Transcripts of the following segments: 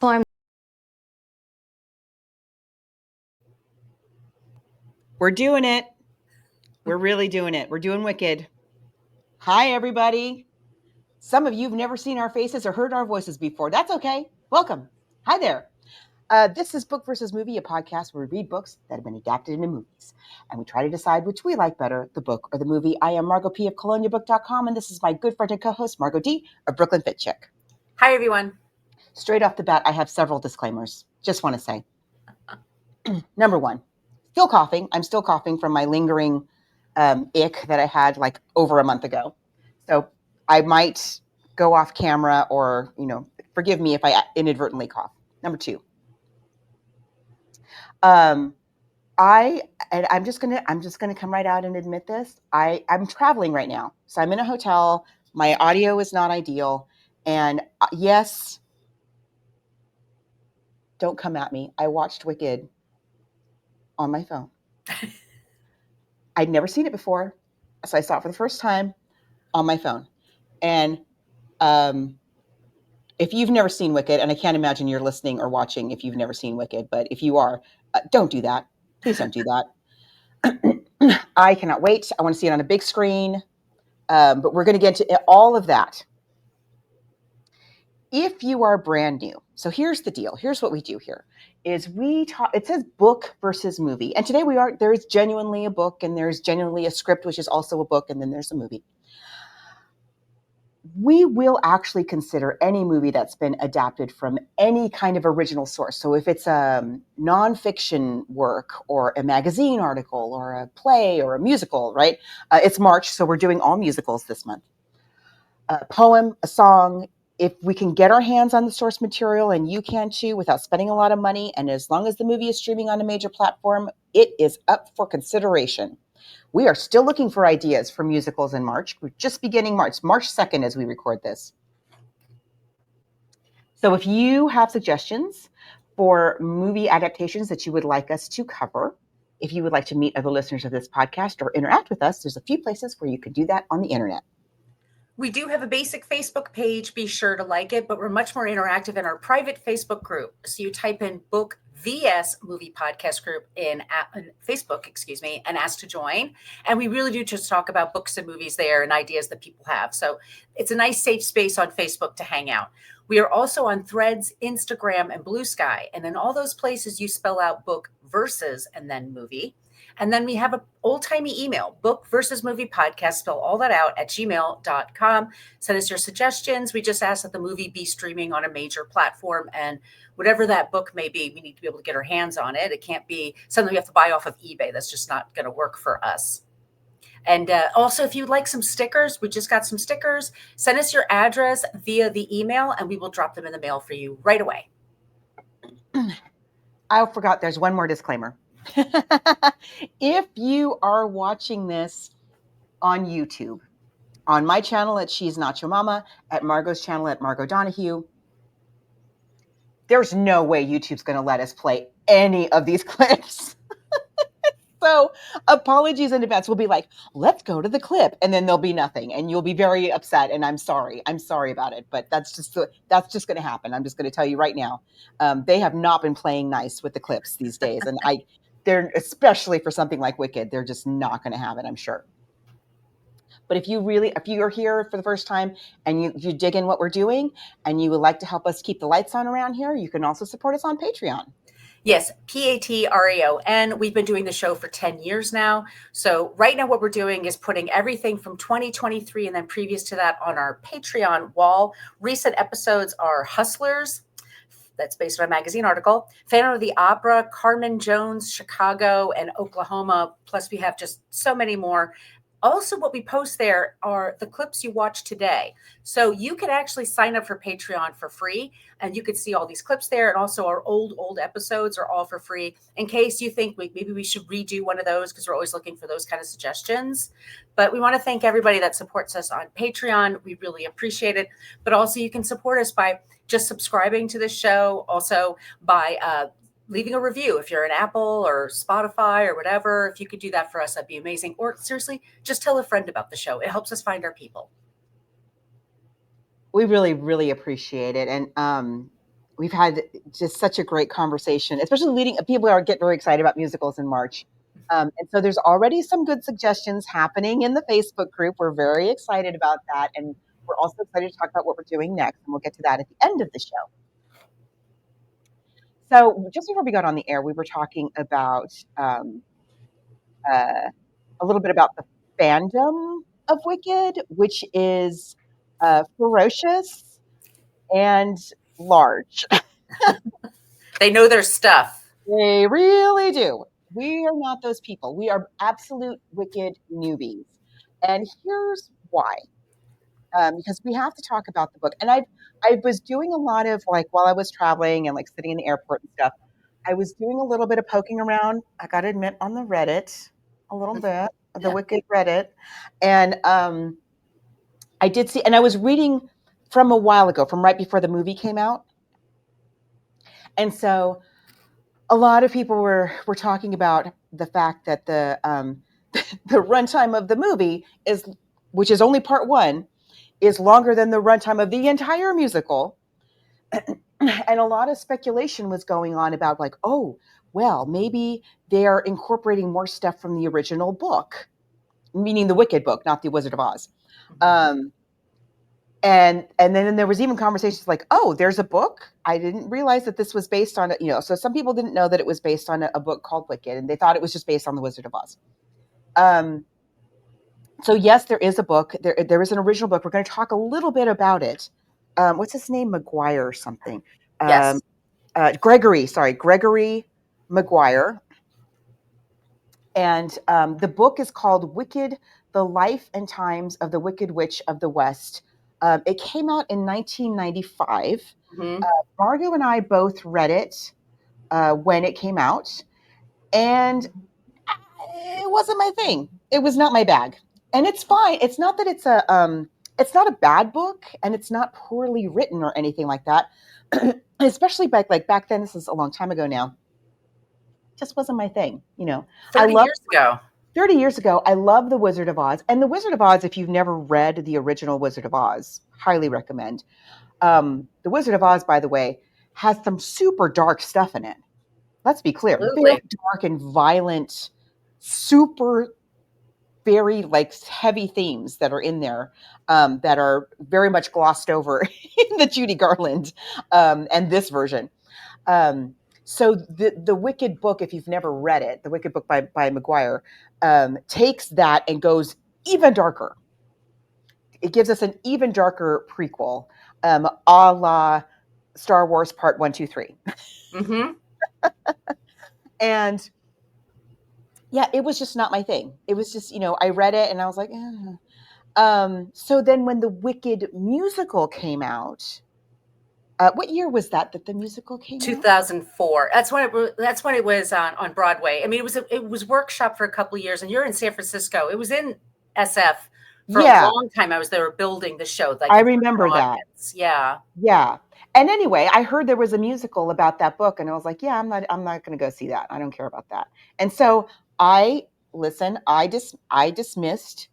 Form. We're doing it. We're really doing it. We're doing Wicked. Hi, everybody. Some of you have never seen our faces or heard our voices before. That's okay. Welcome. Hi there. This is Book versus Movie, a podcast where we read books that have been adapted into movies. And we try to decide which we like better, the book or the movie. I am Margot P. of coloniabook.com, and this is my good friend and co-host, Margot D. of Brooklyn Fit Chick. Hi, everyone. Straight off the bat, I have several disclaimers. Just want to say. Number one, still coughing. I'm still coughing from my lingering ick that I had like over a month ago. So I might go off camera or, forgive me if I inadvertently cough. Number two, I'm just gonna come right out and admit this. I'm traveling right now. So I'm in a hotel. My audio is not ideal. And yes, don't come at me. I watched Wicked on my phone. I'd never seen it before. So I saw it for the first time on my phone. And if you've never seen Wicked, and I can't imagine you're listening or watching if you've never seen Wicked, but if you are, don't do that. Please don't do that. I cannot wait. I want to see it on a big screen. But we're going to get into all of that. If you are brand new, so here's the deal. Here's what we do here is we talk, it says book versus movie. And today there is genuinely a book and there's genuinely a script, which is also a book. And then there's a movie. We will actually consider any movie that's been adapted from any kind of original source. So if it's a nonfiction work or a magazine article or a play or a musical, right? It's March, so we're doing all musicals this month. A poem, a song, if we can get our hands on the source material and you can too without spending a lot of money, and as long as the movie is streaming on a major platform, it is up for consideration. We are still looking for ideas for musicals in March. We're just beginning March 2nd as we record this. So if you have suggestions for movie adaptations that you would like us to cover, if you would like to meet other listeners of this podcast or interact with us, there's a few places where you could do that on the internet. We do have a basic Facebook page. Be sure to like it, but we're much more interactive in our private Facebook group. So you type in Book VS Movie Podcast Group in Facebook, and ask to join. And we really do just talk about books and movies there and ideas that people have. So it's a nice safe space on Facebook to hang out. We are also on Threads, Instagram, and Blue Sky. And in all those places, you spell out book versus and then movie. And then we have an old-timey email, book versus movie podcast, spell all that out at gmail.com. Send us your suggestions. We just ask that the movie be streaming on a major platform, and whatever that book may be, we need to be able to get our hands on it. It can't be something we have to buy off of eBay. That's just not going to work for us. And also, if you'd like some stickers, we just got some stickers. Send us your address via the email, and we will drop them in the mail for you right away. I forgot there's one more disclaimer. If you are watching this on YouTube, on my channel at She's Not Your Mama, at Margot's channel at Margot Donahue, there's no way YouTube's going to let us play any of these clips. So apologies in advance. We'll be like, let's go to the clip, and then there'll be nothing, and you'll be very upset. And I'm sorry about it, but that's just going to happen. I'm just going to tell you right now. They have not been playing nice with the clips these days, and they're especially for something like Wicked, they're just not going to have it, I'm sure. But if you are here for the first time and you dig in what we're doing and you would like to help us keep the lights on around here, you can also support us on Patreon. Yes, Patreon. We've been doing the show for 10 years now. So right now what we're doing is putting everything from 2023 and then previous to that on our Patreon wall. Recent episodes are Hustlers. That's based on a magazine article. Phantom of the Opera, Carmen Jones, Chicago, and Oklahoma. Plus we have just so many more. Also, what we post there are the clips you watch today. So you can actually sign up for Patreon for free, and you can see all these clips there. And also our old episodes are all for free in case you think maybe we should redo one of those, because we're always looking for those kind of suggestions. But we want to thank everybody that supports us on Patreon. We really appreciate it. But also you can support us by just subscribing to the show, also by leaving a review. If you're an Apple or Spotify or whatever, if you could do that for us, that'd be amazing. Or seriously, just tell a friend about the show. It helps us find our people. We really, really appreciate it. And we've had just such a great conversation, especially people are getting very excited about musicals in March. And so there's already some good suggestions happening in the Facebook group. We're very excited about that. And we're also excited to talk about what we're doing next. And we'll get to that at the end of the show. So just before we got on the air, we were talking about a little bit about the fandom of Wicked, which is ferocious and large. They know their stuff. They really do. We are not those people. We are absolute Wicked newbies. And here's why. Because we have to talk about the book. And I was doing a lot of, like, while I was traveling and like sitting in the airport and stuff, I was doing a little bit of poking around, I got to admit, on the Reddit, a little bit, the Wicked Reddit. And I did see, and I was reading from a while ago, from right before the movie came out. And so a lot of people were talking about the fact that the runtime of the movie is, which is only part one, is longer than the runtime of the entire musical. And a lot of speculation was going on about, like, oh, well, maybe they're incorporating more stuff from the original book, meaning the Wicked book, not the Wizard of Oz. And then there was even conversations like, oh, there's a book. I didn't realize that this was based on, so some people didn't know that it was based on a book called Wicked, and they thought it was just based on the Wizard of Oz. So yes, there is a book. There is an original book. We're going to talk a little bit about it. What's his name? Maguire or something. Yes. Gregory Maguire. And the book is called Wicked, The Life and Times of the Wicked Witch of the West. It came out in 1995. Mm-hmm. Margo and I both read it when it came out. And it wasn't my thing. It was not my bag. And it's fine. It's not that it's not a bad book, and it's not poorly written or anything like that. Especially back then, this is a long time ago now. Just wasn't my thing, 30 years ago. 30 years ago, I love The Wizard of Oz. And The Wizard of Oz, if you've never read the original Wizard of Oz, highly recommend. The Wizard of Oz, by the way, has some super dark stuff in it. Let's be clear. Absolutely. Very dark and violent, super, very like heavy themes that are in there that are very much glossed over in the Judy Garland and this version. So the Wicked book, if you've never read it, the Wicked book by Maguire, takes that and goes even darker. It gives us an even darker prequel, a la Star Wars Part 1, 2, 3. Mm-hmm. And yeah, it was just not my thing. It was just, I read it and I was like, eh. So then when the Wicked musical came out, what year was that the musical came 2004. That's when it was on Broadway. I mean, it was workshop for a couple of years, and you're in San Francisco. It was in SF for a long time. I was there building the show. Like, I remember that. Yeah. Yeah. And anyway, I heard there was a musical about that book, and I was like, yeah, I'm not going to go see that. I don't care about that. And so I dismissed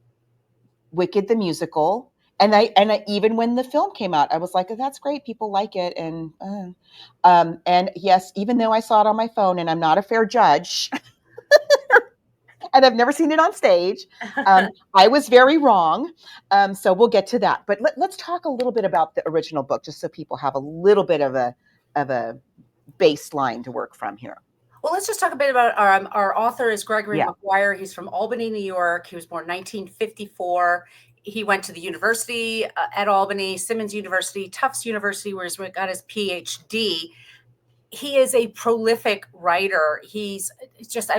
Wicked the musical. And I even when the film came out, I was like, oh, that's great. People like it. And yes, even though I saw it on my phone and I'm not a fair judge and I've never seen it on stage, I was very wrong. So we'll get to that. But let's talk a little bit about the original book, just so people have a little bit of a baseline to work from here. Well, let's just talk a bit about our author is Gregory Maguire. He's from Albany, New York. He was born 1954. He went to the university at Albany, Simmons University, Tufts University, where he got his PhD. He is a prolific writer. I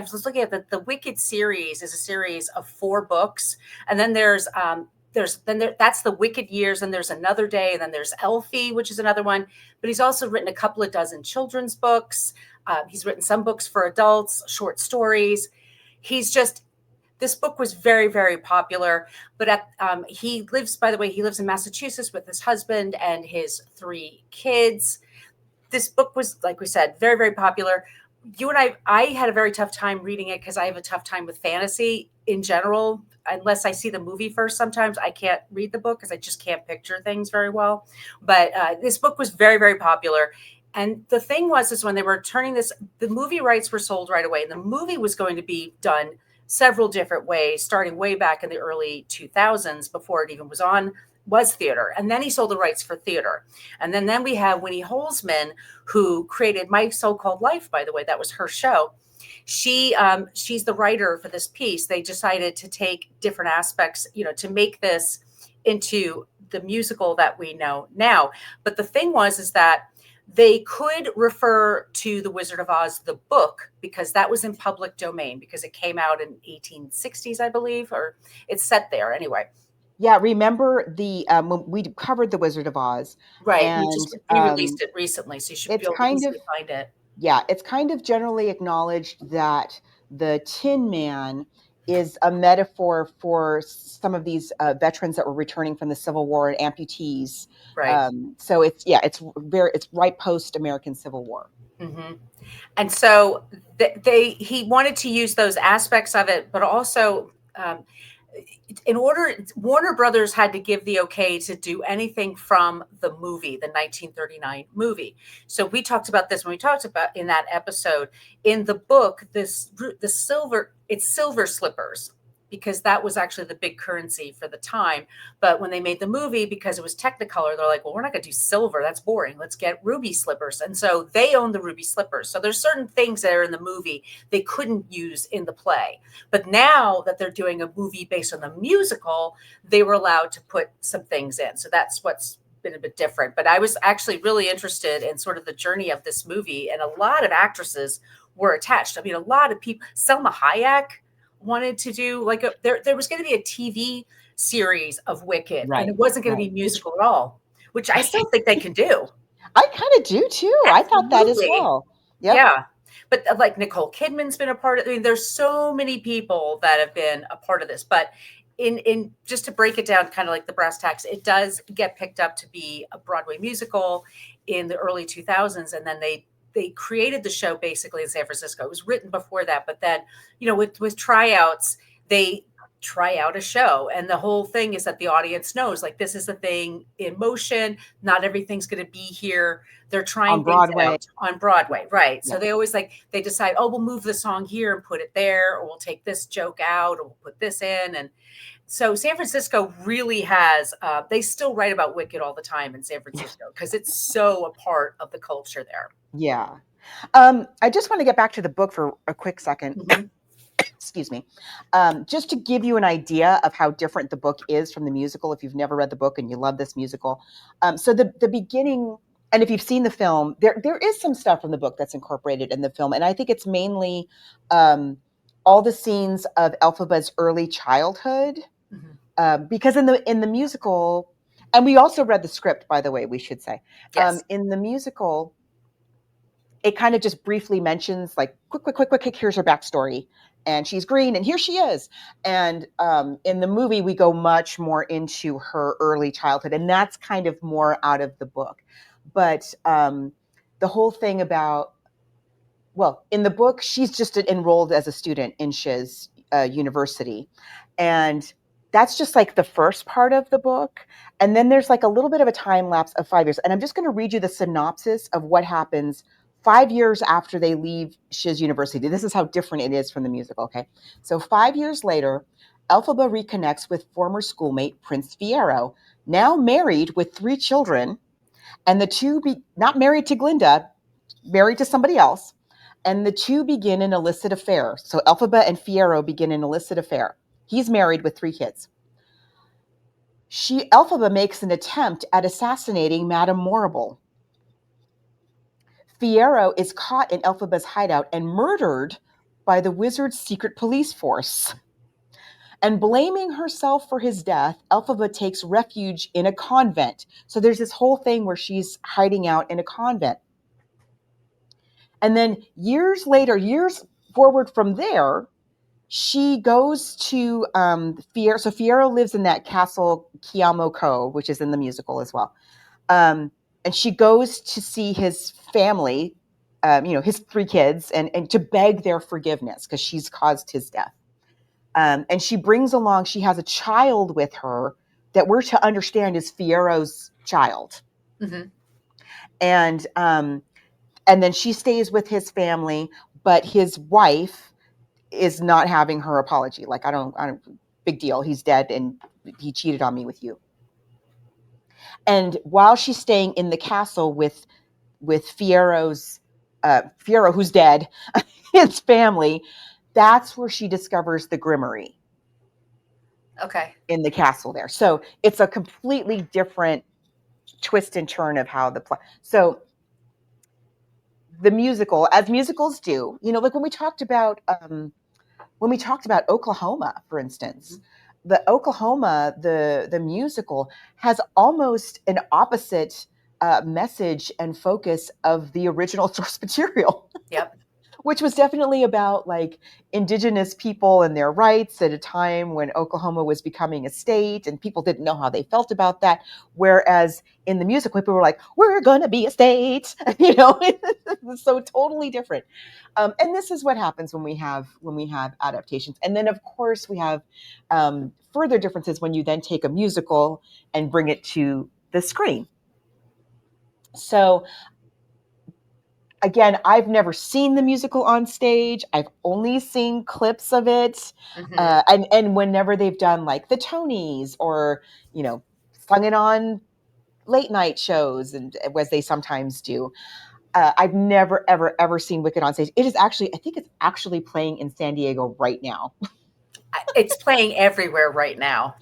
was looking at the Wicked series is a series of 4 books. And then that's the Wicked Years, and there's Another Day, and then there's Elphie, which is another one. But he's also written a couple of dozen children's books. He's written some books for adults, short stories. This book was very, very popular, but he lives in Massachusetts with his husband and his 3 kids. This book was, like we said, very, very popular. You and I had a very tough time reading it because I have a tough time with fantasy in general. Unless I see the movie first, sometimes I can't read the book because I just can't picture things very well. But this book was very, very popular. And the thing was, is when they were turning this, the movie rights were sold right away. And the movie was going to be done several different ways, starting way back in the early 2000s before it even was theater. And then he sold the rights for theater. And then we have Winnie Holzman, who created My So-Called Life, by the way. That was her show. She's the writer for this piece. They decided to take different aspects, to make this into the musical that we know now. But the thing was, is that they could refer to The Wizard of Oz, the book, because that was in public domain, because it came out in 1860s, I believe, or it's set there anyway. Yeah, remember when we covered The Wizard of Oz, Right. and We just re-released it recently, so you should be able to easily find it. Yeah, it's kind of generally acknowledged that the Tin Man is a metaphor for some of these veterans that were returning from the Civil War and amputees. Right. So it's right post American Civil War. Mm-hmm. And so he wanted to use those aspects of it, but also Warner Brothers had to give the okay to do anything from the movie, the 1939 movie. So we talked about this when we talked about in that episode. In the book, it's silver slippers, because that was actually the big currency for the time. But when they made the movie, because it was Technicolor, they're like, well, we're not going to do silver. That's boring. Let's get ruby slippers. And so they own the ruby slippers. So there's certain things that are in the movie they couldn't use in the play. But now that they're doing a movie based on the musical, they were allowed to put some things in. So that's what's been a bit different. But I was actually really interested in sort of the journey of this movie. And a lot of actresses were attached. I mean, a lot of people, Selma Hayek wanted to do there was going to be a TV series of Wicked, Right, and it wasn't going to be musical at all, which I still think they can do. I kind of do too. Absolutely. I thought that as well. Yep. Yeah. But like Nicole Kidman's been a part of it. I mean, there's so many people that have been a part of this, but in just to break it down, kind of like the brass tacks, it does get picked up to be a Broadway musical in the early 2000s. And then they created the show basically in San Francisco. It was written before that, but then, with tryouts, they try out a show. And the whole thing is that the audience knows, like, this is the thing in motion. Not everything's going to be here. They're trying on Broadway. out on Broadway. Right. Yeah. So they always they decide, oh, we'll move the song here and put it there, or we'll take this joke out, or we'll put this in. And so San Francisco really has, they still write about Wicked all the time in San Francisco, because it's so a part of the culture there. Yeah. I just want to get back to the book for a quick second. Mm-hmm. Excuse me. Just to give you an idea of how different the book is from the musical, if you've never read the book and you love this musical. So the beginning, and if you've seen the film, there is some stuff from the book that's incorporated in the film. And I think it's mainly all the scenes of Elphaba's early childhood. Mm-hmm. Because in the musical, and we also read the script, by the way, we should say. Yes. In the musical, it kind of just briefly mentions, like, quick, here's her backstory. And she's green, and here she is. And in the movie, we go much more into her early childhood, and that's kind of more out of the book. But the whole thing about, well, in the book, she's just enrolled as a student in Shiz University. And that's just like the first part of the book. And then there's like a little bit of a time lapse of 5 years. And I'm just going to read you the synopsis of what happens 5 years after they leave Shiz University. This is how different it is from the musical, okay? So 5 years later, Elphaba reconnects with former schoolmate Prince Fiyero, now married with 3 children, and the two not married to Glinda, married to somebody else, and the two begin an illicit affair. So Elphaba and Fiyero begin an illicit affair. He's married with 3 kids. Elphaba makes an attempt at assassinating Madame Morrible. Fiyero is caught in Elphaba's hideout and murdered by the wizard's secret police force. And blaming herself for his death, Elphaba takes refuge in a convent. So there's this whole thing where she's hiding out in a convent. And then years forward from there, she goes to Fiyero. So Fiyero lives in that castle Chiamo Co, which is in the musical as well. And she goes to see his family, his 3 kids, and to beg their forgiveness because she's caused his death. And she has a child with her that we're to understand is Fiero's child. Mm-hmm. And and then she stays with his family, but his wife is not having her apology. Like, I don't, big deal. He's dead and he cheated on me with you. And while she's staying in the castle with Fiero's, Fiero, who's dead, his family, that's where she discovers the Grimoire. Okay. In the castle there. So it's a completely different twist and turn of how the play. So the musical, as musicals do, like when we talked about Oklahoma, for instance, the Oklahoma, the musical has almost an opposite message and focus of the original source material. Yep. Which was definitely about like indigenous people and their rights at a time when Oklahoma was becoming a state and people didn't know how they felt about that. Whereas in the musical, people were like, we're going to be a state, so totally different. And this is what happens when we have adaptations. And then of course we have further differences when you then take a musical and bring it to the screen. So again, I've never seen the musical on stage. I've only seen clips of it. And whenever they've done like the Tonys or, sung it on late night shows, and as they sometimes do, I've never, ever, ever seen Wicked on stage. I think it's actually playing in San Diego right now. It's playing everywhere right now.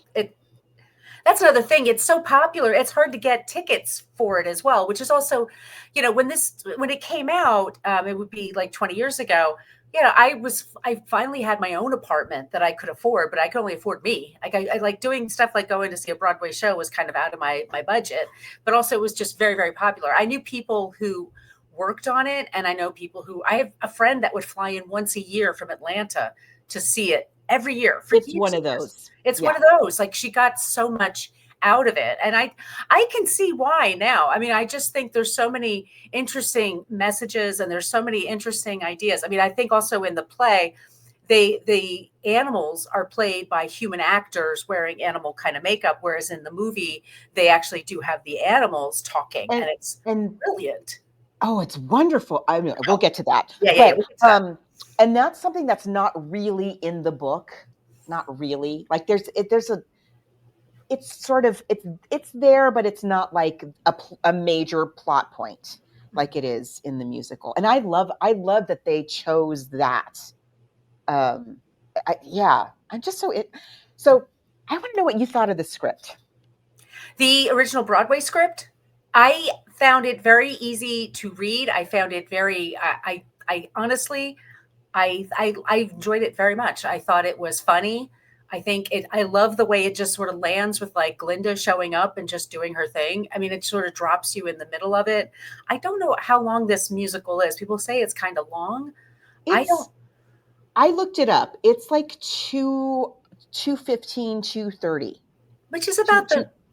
That's another thing. It's so popular. It's hard to get tickets for it as well, which is also, when it came out, it would be like 20 years ago. I finally had my own apartment that I could afford, but I could only afford me. I like doing stuff like going to see a Broadway show was kind of out of my budget, but also it was just very, very popular. I knew people who worked on it, and I know people I have a friend that would fly in once a year from Atlanta to see it every year for It's one of those. It's one of those. Like, she got so much out of it. And I can see why now. I mean, I just think there's so many interesting messages and there's so many interesting ideas. I mean, I think also in the play, the animals are played by human actors wearing animal kind of makeup, whereas in the movie, they actually do have the animals talking, and it's brilliant. Oh, it's wonderful. I mean, we'll get to that. Yeah, we'll get to that. And that's something that's not really in the book. Not really. Like it's sort of, it's there, but it's not like a major plot point like it is in the musical. And I love that they chose that. I'm just so I want to know what you thought of the script. The original Broadway script, I found it very easy to read. I found it very, I honestly, I enjoyed it very much. I thought it was funny. I love the way it just sort of lands with like Glinda showing up and just doing her thing. I mean, it sort of drops you in the middle of it. I don't know how long this musical is. People say it's kind of long. I looked it up. It's like 2:15, 2:30. Which is about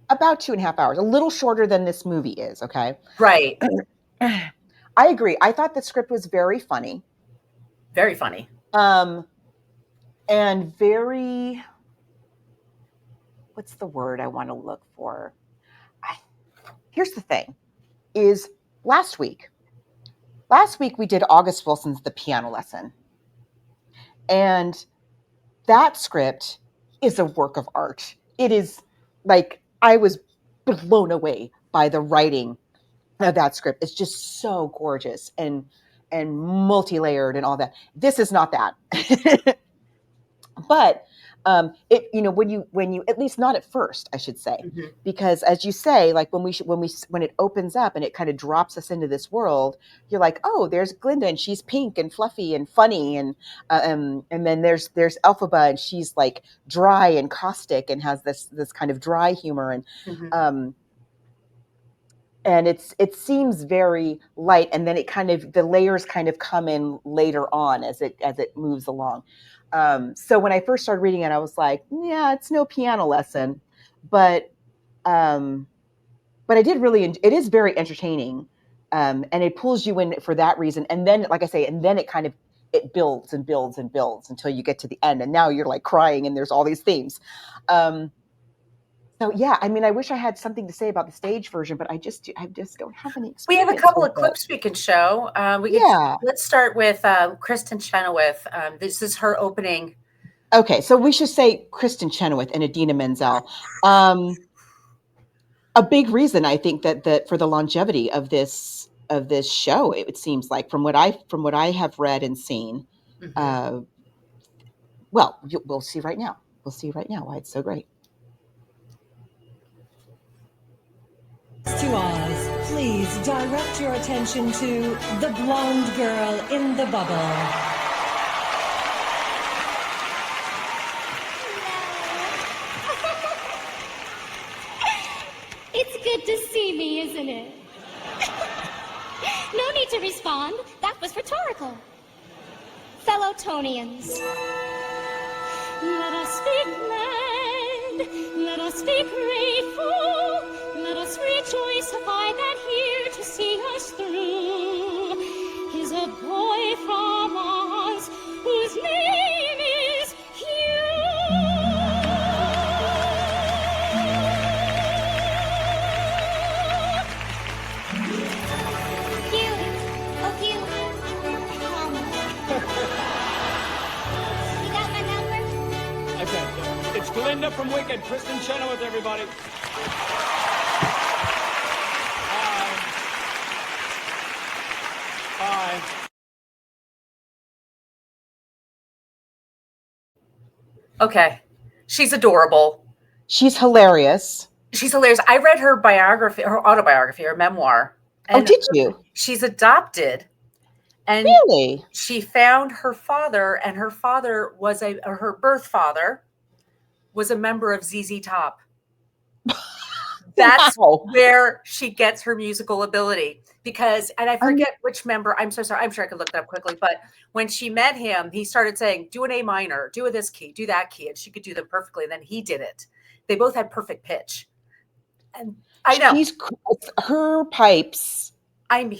about 2.5 hours, a little shorter than this movie is, okay? Right. I agree. I thought the script was very funny. Very funny. And very, what's the word I want to look for? Here's the thing, is last week we did August Wilson's The Piano Lesson. And that script is a work of art. It is like, I was blown away by the writing of that script. It's just so gorgeous and multi-layered and all that. This is not that. But it, when you at least not at first, I should say, because as you say, like when it opens up and it kind of drops us into this world, you're like, oh, there's Glinda and she's pink and fluffy and funny, and then there's Elphaba and she's like dry and caustic and has this kind of dry humor, and it seems very light, and then the layers kind of come in later on as it moves along. So when I first started reading it, I was like, yeah, it's no piano lesson, but I did really, it is very entertaining. And it pulls you in for that reason. And then, like I say, and then it builds and builds and builds until you get to the end. And now you're like crying and there's all these themes. So yeah, I mean, I wish I had something to say about the stage version, but I just don't have any We have a experience couple with of it. clips we can show. Yeah. Let's start with Kristen Chenoweth. This is her opening. Okay, so we should say Kristen Chenoweth and Idina Menzel. A big reason I think that for the longevity of this show, it seems like from what I have read and seen. Mm-hmm. Well, we'll see right now. We'll see right now why it's so great. To Oz, please direct your attention to the blonde girl in the bubble. It's good to see me, isn't it? No need to respond. That was rhetorical. Fellow Tonians. Let us be glad. Let us be grateful. Let us rejoice by that here to see us through is a boy from Oz whose name is Hugh. It's Glinda from Wicked. Kristen Chenoweth, everybody. Hi. Okay. She's adorable. She's hilarious. She's hilarious. I read her biography, her autobiography, her memoir. Oh, did you? She's adopted. And Really? she found her father, and her father was her birth father was a member of ZZ Top. That's Wow. where she gets her musical ability. Because, and I forget which member, I'm so sorry, I'm sure I could look that up quickly, but when she met him, he started saying, do an A minor, do this key, do that key, and she could do them perfectly, and then he did it. They both had perfect pitch. And I know. Her pipes. I mean,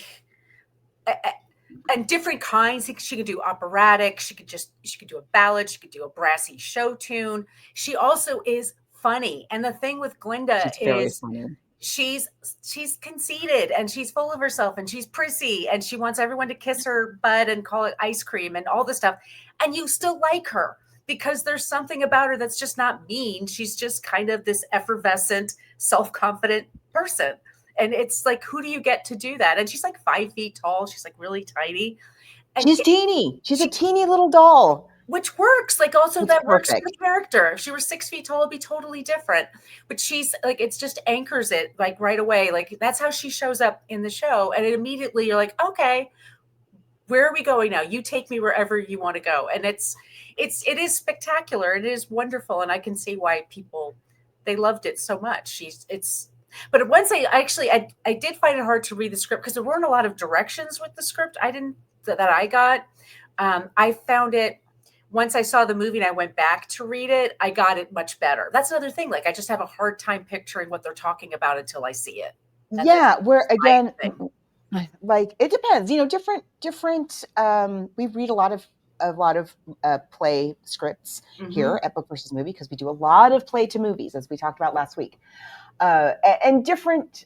and different kinds. She could do operatic. She could do a ballad. She could do a brassy show tune. She also is funny. And the thing with Glinda is she's conceited and she's full of herself and she's prissy and she wants everyone to kiss her butt and call it ice cream and all this stuff. And you still like her because there's something about her that's just not mean. She's just kind of this effervescent, self-confident person. And it's like, who do you get to do that? And she's like 5 feet tall. She's like really tiny. And she's teeny. She's a teeny little doll. Which works. Like also it's that perfect. Works for the character. If she were 6 feet tall, it'd be totally different. But she's like, it's just anchors it like right away. Like that's how she shows up in the show. And it immediately you're like, okay, where are we going now? You take me wherever you want to go. And it is spectacular. It is wonderful. And I can see why they loved it so much. But once I did find it hard to read the script because there weren't a lot of directions with the script. That I got. I found it once I saw the movie and I went back to read it. I got it much better. That's another thing. Like I just have a hard time picturing what they're talking about until I see it. Yeah, where again, like it depends. Different. We read a lot of play scripts here at Book versus Movie because we do a lot of play to movies, as we talked about last week. And different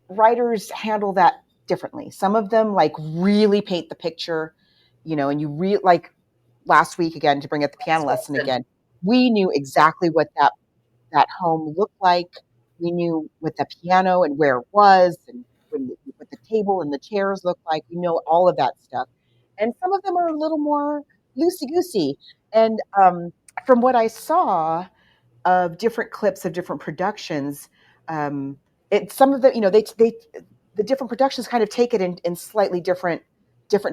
writers handle that differently. Some of them like really paint the picture, and you like last week again, to bring up the piano lesson again, we knew exactly what that home looked like. We knew what the piano and where it was and what the table and the chairs looked like. We know all of that stuff. And some of them are a little more loosey-goosey. And from what I saw of different clips of different productions, some of the the different productions kind of take it in slightly different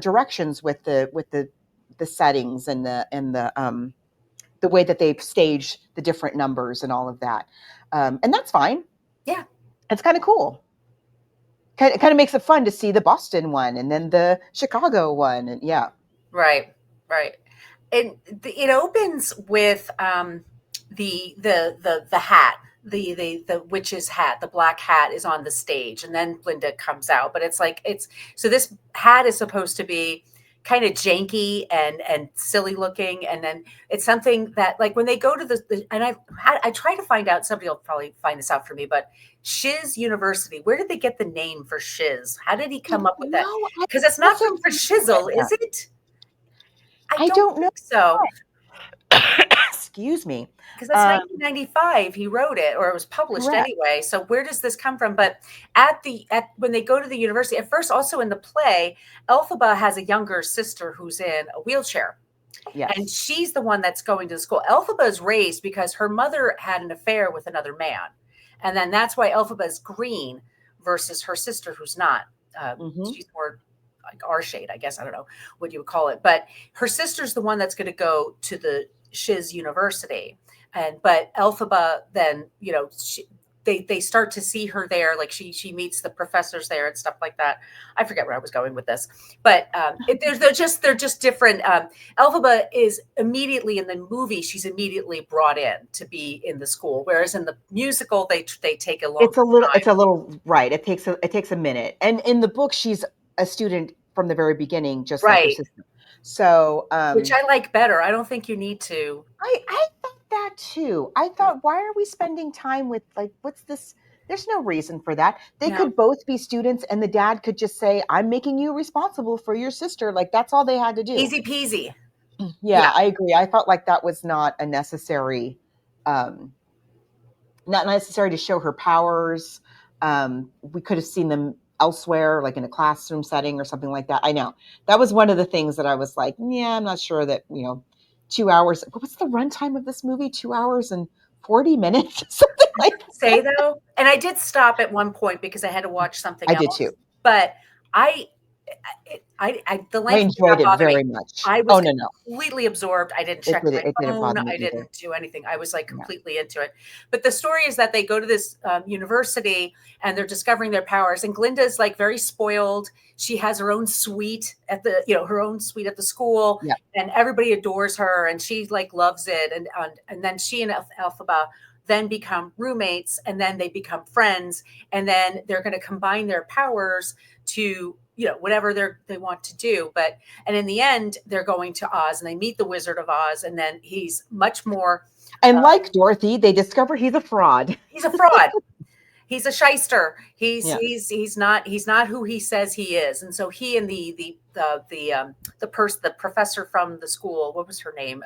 directions with the settings and the way that they've staged the different numbers and all of that, and that's fine. Yeah, it's kind of cool. Kind of makes it fun to see the Boston one and then the Chicago one, and yeah, right. And it opens with the hat. The witch's hat, the black hat is on the stage and then Glinda comes out. But it's like so this hat is supposed to be, kind of janky and silly looking. And then it's something that, like, when they go to and I try to find out, somebody will probably find this out for me, but Shiz University, where did they get the name for Shiz? How did he come up with that? Because it's not from for shizzle, is it? I don't know. think so. Excuse me. Because that's 1995 he wrote it, or it was published Correct. anyway. So where does this come from? But when they go to the university, at first, also in the play, Elphaba has a younger sister who's in a wheelchair. Yes. And she's the one that's going to the school. Elphaba is raised because her mother had an affair with another man. And then that's why Elphaba is green versus her sister, who's not. She's more like our shade, I guess. I don't know what you would call it. But her sister's the one that's going to go to the Shiz University. But Elphaba then, they start to see her there, like she meets the professors there and stuff like that. I forget where I was going with this, but they're just different. Elphaba is immediately in the movie, she's immediately brought in to be in the school, whereas in the musical they take a long. It's a little right. It takes a minute, and in the book she's a student from the very beginning, just like her sister. So, which I like better. I don't think you need to. I thought that too. I thought, why are we spending time with, like, what's this? There's no reason for that. They could both be students, and the dad could just say, I'm making you responsible for your sister. Like, that's all they had to do. Easy peasy. Yeah, I agree. I felt like that was not a necessary, not necessary to show her powers. We could have seen them elsewhere, like in a classroom setting or something like that. I know that was one of the things that I was like, yeah, I'm not sure that, 2 hours. What's the runtime of this movie? 2 hours and 40 minutes, something like that. Say though, and I did stop at one point because I had to watch something else. I did too. But I the length I enjoyed it very much. I was completely absorbed. I didn't check my phone. I either. didn't do anything. I was like completely into it. But the story is that they go to this university and they're discovering their powers. And Glinda's like very spoiled. She has her own suite at the school, and everybody adores her, and she like loves it. And then she and Elphaba then become roommates, and then they become friends, and then they're going to combine their powers to whatever they want to do. And in the end, they're going to Oz, and they meet the Wizard of Oz, and then he's much more. And like Dorothy, they discover he's a fraud. He's a fraud. He's a shyster. He's not who he says he is. And so he and the professor from the school, what was her name?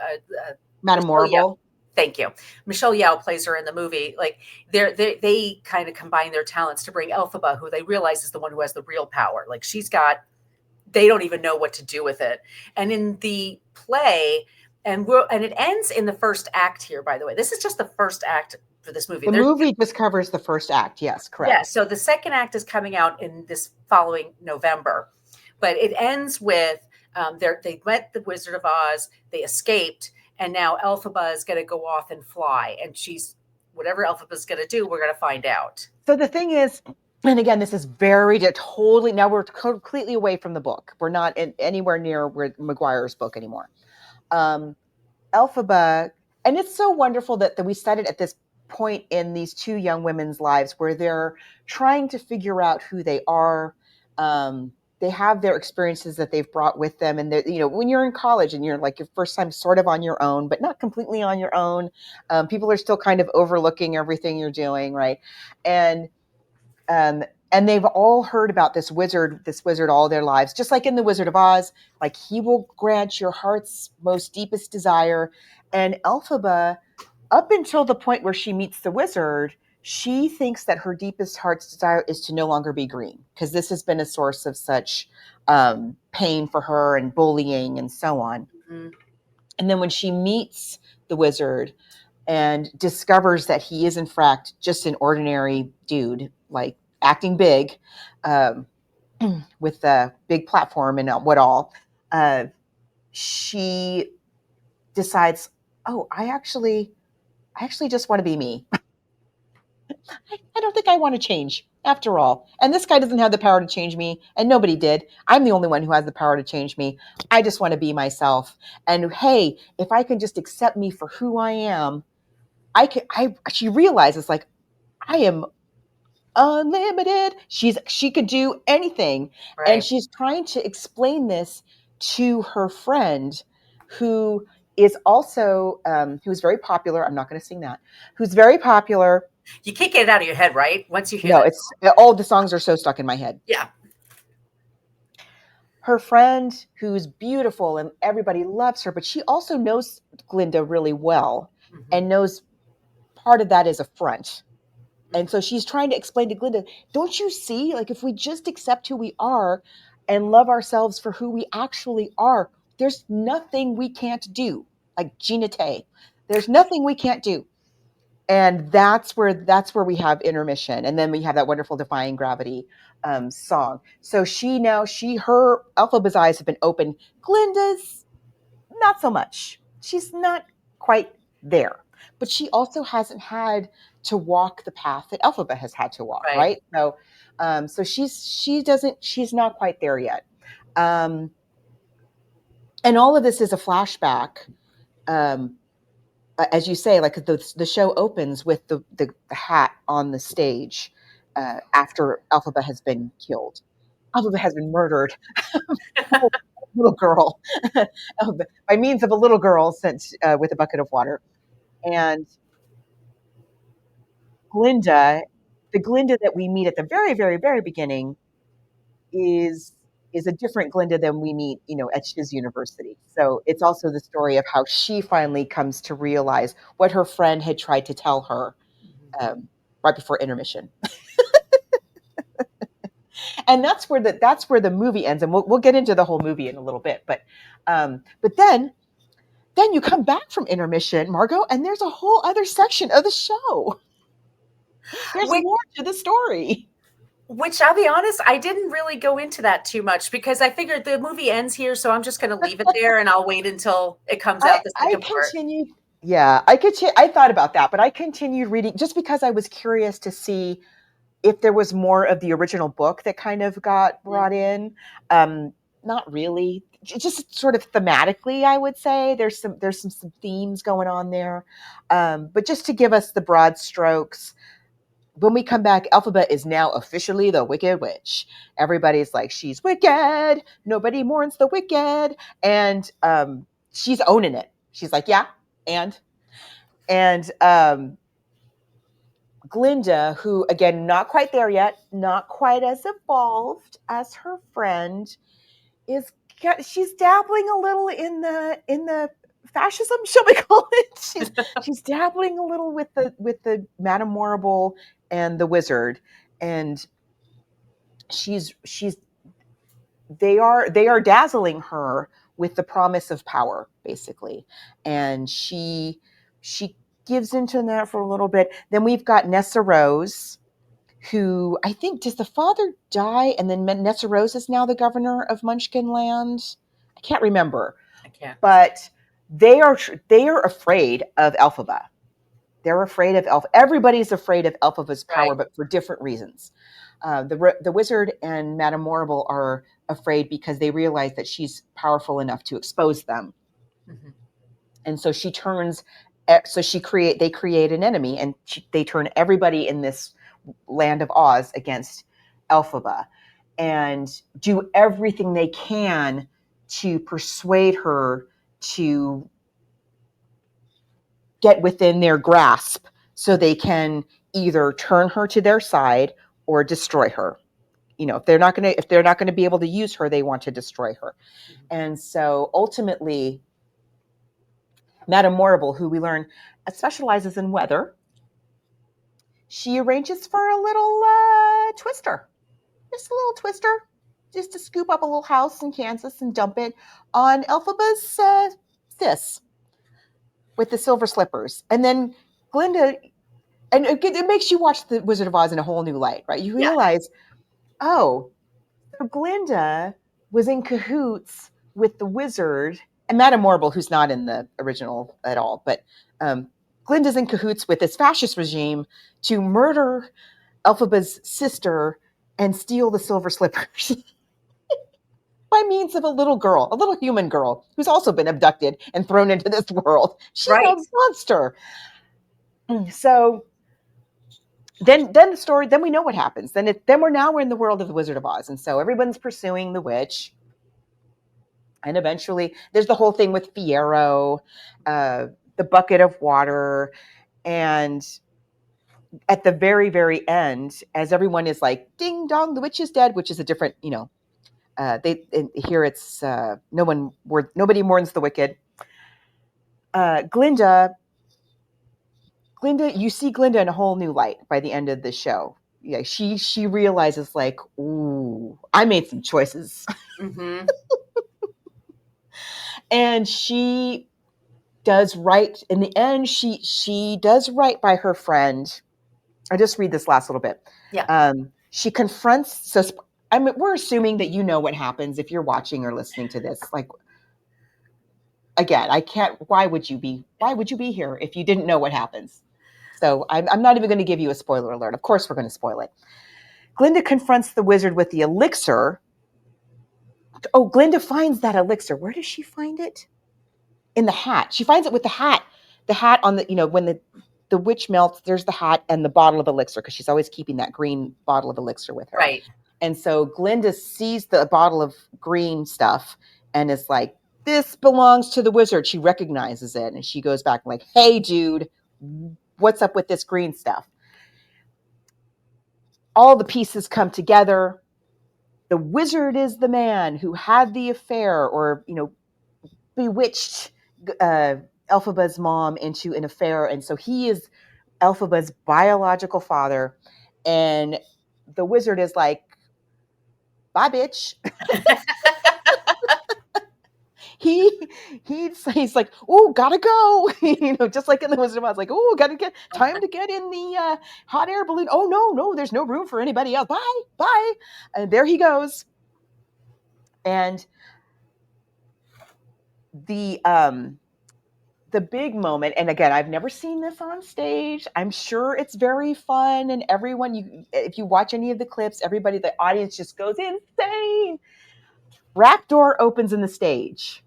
Madame Morrible. Thank you. Michelle Yeoh plays her in the movie. Like they kind of combine their talents to bring Elphaba, who they realize is the one who has the real power. Like they don't even know what to do with it. And in the play, and it ends in the first act here, by the way. This is just the first act for this movie. The movie just covers the first act. Yes, correct. Yeah. So the second act is coming out in this following November, but it ends with they met the Wizard of Oz. They escaped. And now Elphaba is going to go off and fly. And whatever Elphaba is going to do, we're going to find out. So the thing is, and again, this is now we're completely away from the book. We're not anywhere near Maguire's book anymore. Elphaba, and it's so wonderful that we set it at this point in these two young women's lives where they're trying to figure out who they are. They have their experiences that they've brought with them. And when you're in college and you're like your first time sort of on your own, but not completely on your own, people are still kind of overlooking everything you're doing. Right. And they've all heard about this wizard all their lives, just like in the Wizard of Oz, like he will grant your heart's most deepest desire. And Elphaba, up until the point where she meets the wizard, she thinks that her deepest heart's desire is to no longer be green, because this has been a source of such pain for her and bullying and so on. Mm-hmm. And then when she meets the wizard and discovers that he is in fact just an ordinary dude, like acting big, with a big platform and what all, she decides, oh, I actually just want to be me. I don't think I want to change after all. And this guy doesn't have the power to change me, and nobody did. I'm the only one who has the power to change me. I just want to be myself. And hey, if I can just accept me for who I am, she realizes, like, I am unlimited. She could do anything. Right. And she's trying to explain this to her friend who is also, who's very popular. I'm not going to sing that. Who's very popular. You can't get it out of your head, right? Once you hear No, that. it's all the songs are so stuck in my head. Yeah. Her friend who's beautiful and everybody loves her, but she also knows Glinda really well and knows part of that is a front. And so she's trying to explain to Glinda, don't you see, like if we just accept who we are and love ourselves for who we actually are, there's nothing we can't do. Like Gina Tay, there's nothing we can't do. And that's where we have intermission. And then we have that wonderful Defying Gravity song. So her Elphaba's eyes have been opened. Glinda's not so much. She's not quite there. But she also hasn't had to walk the path that Elphaba has had to walk, right? So so she's not quite there yet. And all of this is a flashback. As you say, like the show opens with the hat on the stage after Elphaba has been killed. Elphaba has been murdered. Little girl, by means of a little girl sent with a bucket of water. And Glinda, the Glinda that we meet at the very, very, very beginning is a different Glinda than we meet, at Shiz University. So it's also the story of how she finally comes to realize what her friend had tried to tell her right before intermission. And that's where the movie ends. And we'll get into the whole movie in a little bit. But then you come back from intermission, Margot, and there's a whole other section of the show. There's more to the story. Which, I'll be honest, I didn't really go into that too much because I figured the movie ends here, so I'm just going to leave it there and I'll wait until it comes out the second part. Yeah, I thought about that, but I continued reading just because I was curious to see if there was more of the original book that kind of got brought in. Not really, just sort of thematically, I would say there's some themes going on there. But just to give us the broad strokes, when we come back, Elphaba is now officially the Wicked Witch. Everybody's like, she's wicked. Nobody mourns the wicked. And she's owning it. She's like, yeah, and Glinda, who, again, not quite there yet, not quite as evolved as her friend, she's dabbling a little in the fascism, shall we call it? She's dabbling a little with the Madame Morrible and the wizard, and they are dazzling her with the promise of power, basically, and she gives into that for a little bit. Then we've got Nessa Rose, who I think, does the father die, and then Nessa Rose is now the governor of Munchkin Land? I can't remember. I can't. But they are afraid of Elphaba. They're afraid of everybody's afraid of Elphaba's power, right, but for different reasons. The wizard and Madame Morrible are afraid because they realize that she's powerful enough to expose them. Mm-hmm. And so they create an enemy, and they turn everybody in this land of Oz against Elphaba and do everything they can to persuade her to get within their grasp so they can either turn her to their side or destroy her. If they're not going to be able to use her, they want to destroy her. And so ultimately, Madame Morrible, who we learn specializes in weather, she arranges for a little twister, just a little twister, just to scoop up a little house in Kansas and dump it on Elphaba's sis with the silver slippers. And then Glinda, and it makes you watch The Wizard of Oz in a whole new light, right? You realize, so Glinda was in cahoots with the wizard and Madame Morrible, who's not in the original at all, but Glinda's in cahoots with this fascist regime to murder Elphaba's sister and steal the silver slippers by means of a little human girl who's also been abducted and thrown into this world. She's a monster. So then the story, then we know what happens. Then we're in the world of the Wizard of Oz. And so everyone's pursuing the witch. And eventually there's the whole thing with Fiyero, the bucket of water. And at the very, very end, as everyone is like, ding dong, the witch is dead, which is a different, here it's nobody mourns the wicked. Glinda, you see Glinda in a whole new light by the end of the show. Yeah, she realizes like, ooh, I made some choices. Mm-hmm. And she does right in the end. She does right by her friend. I'll just read this last little bit. Yeah. She confronts. So we're assuming that you know what happens if you're watching or listening to this. Like, again, I can't. Why would you be here if you didn't know what happens? So I'm not even going to give you a spoiler alert. Of course, we're going to spoil it. Glinda confronts the wizard with the elixir. Oh, Glinda finds that elixir. Where does she find it? In the hat. She finds it with the hat. The hat on the, when the witch melts, there's the hat and the bottle of elixir, because she's always keeping that green bottle of elixir with her. Right. And so Glinda sees the bottle of green stuff and is like, this belongs to the wizard. She recognizes it and she goes back like, hey, dude, what's up with this green stuff? All the pieces come together. The wizard is the man who had the affair or, bewitched Elphaba's mom into an affair. And so he is Elphaba's biological father. And the wizard is like, bye, bitch. He's like, oh, gotta go. Just like in the Wizard of Oz, like, oh, time to get in the hot air balloon. Oh, no, there's no room for anybody else. Bye. And there he goes. And the big moment, and again, I've never seen this on stage. I'm sure it's very fun, and everyone, if you watch any of the clips, the audience just goes insane. Rap door opens in the stage,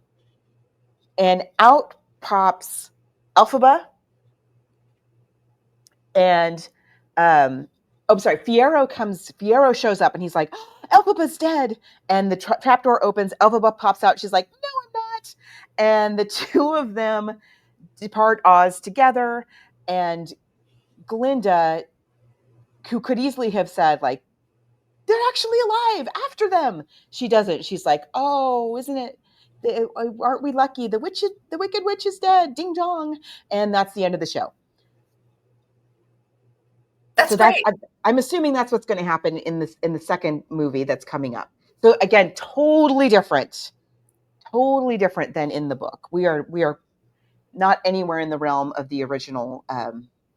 and out pops Elphaba, and Fiyero shows up, and he's like, oh, Elphaba's dead, and the trapdoor opens. Elphaba pops out. She's like, no, I'm not. And the two of them depart Oz together, and Glinda, who could easily have said, like, they're actually alive after them, she doesn't. She's like, oh, isn't it? Aren't we lucky? The wicked witch is dead. Ding dong. And that's the end of the show. That's great. I'm assuming that's what's going to happen in the second movie that's coming up. So again, totally different than in the book. We are not anywhere in the realm of the original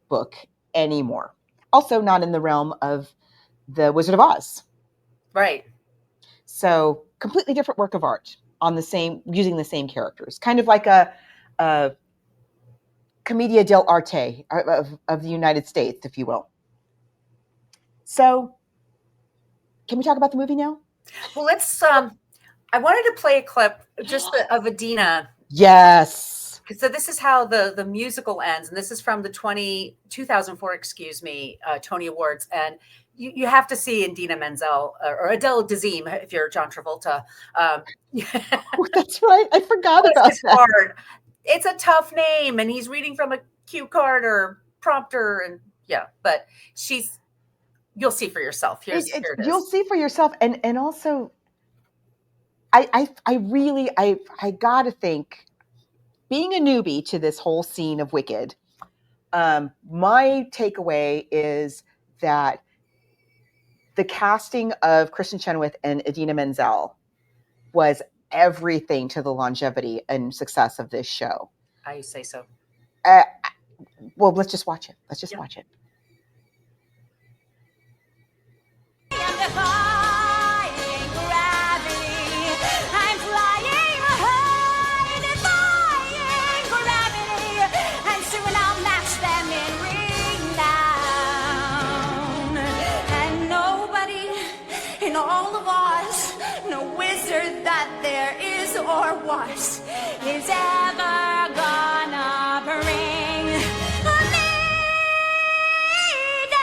book anymore. Also not in the realm of the Wizard of Oz. Right. So completely different work of art using the same characters. Kind of like a commedia dell'arte of the United States, if you will. So can we talk about the movie now? Well, let's, I wanted to play a clip of Adina. Yes. So this is how the musical ends. And this is from the 2004, Tony Awards. And you have to see Idina Menzel or Adele Dazeem if you're John Travolta. Oh, that's right. I forgot about that. Card. It's a tough name, and he's reading from a cue card or prompter, and yeah. But you'll see for yourself. Here it is. You'll see for yourself, and also, I gotta think, being a newbie to this whole scene of Wicked, my takeaway is that the casting of Kristen Chenoweth and Idina Menzel was everything to the longevity and success of this show. I say so. Well, let's just watch it. Watch it. Defying gravity, I'm flying high, defying gravity, and soon I'll match them in renown. And nobody in all of Oz, no wizard that there is or was, is ever gonna bring me down.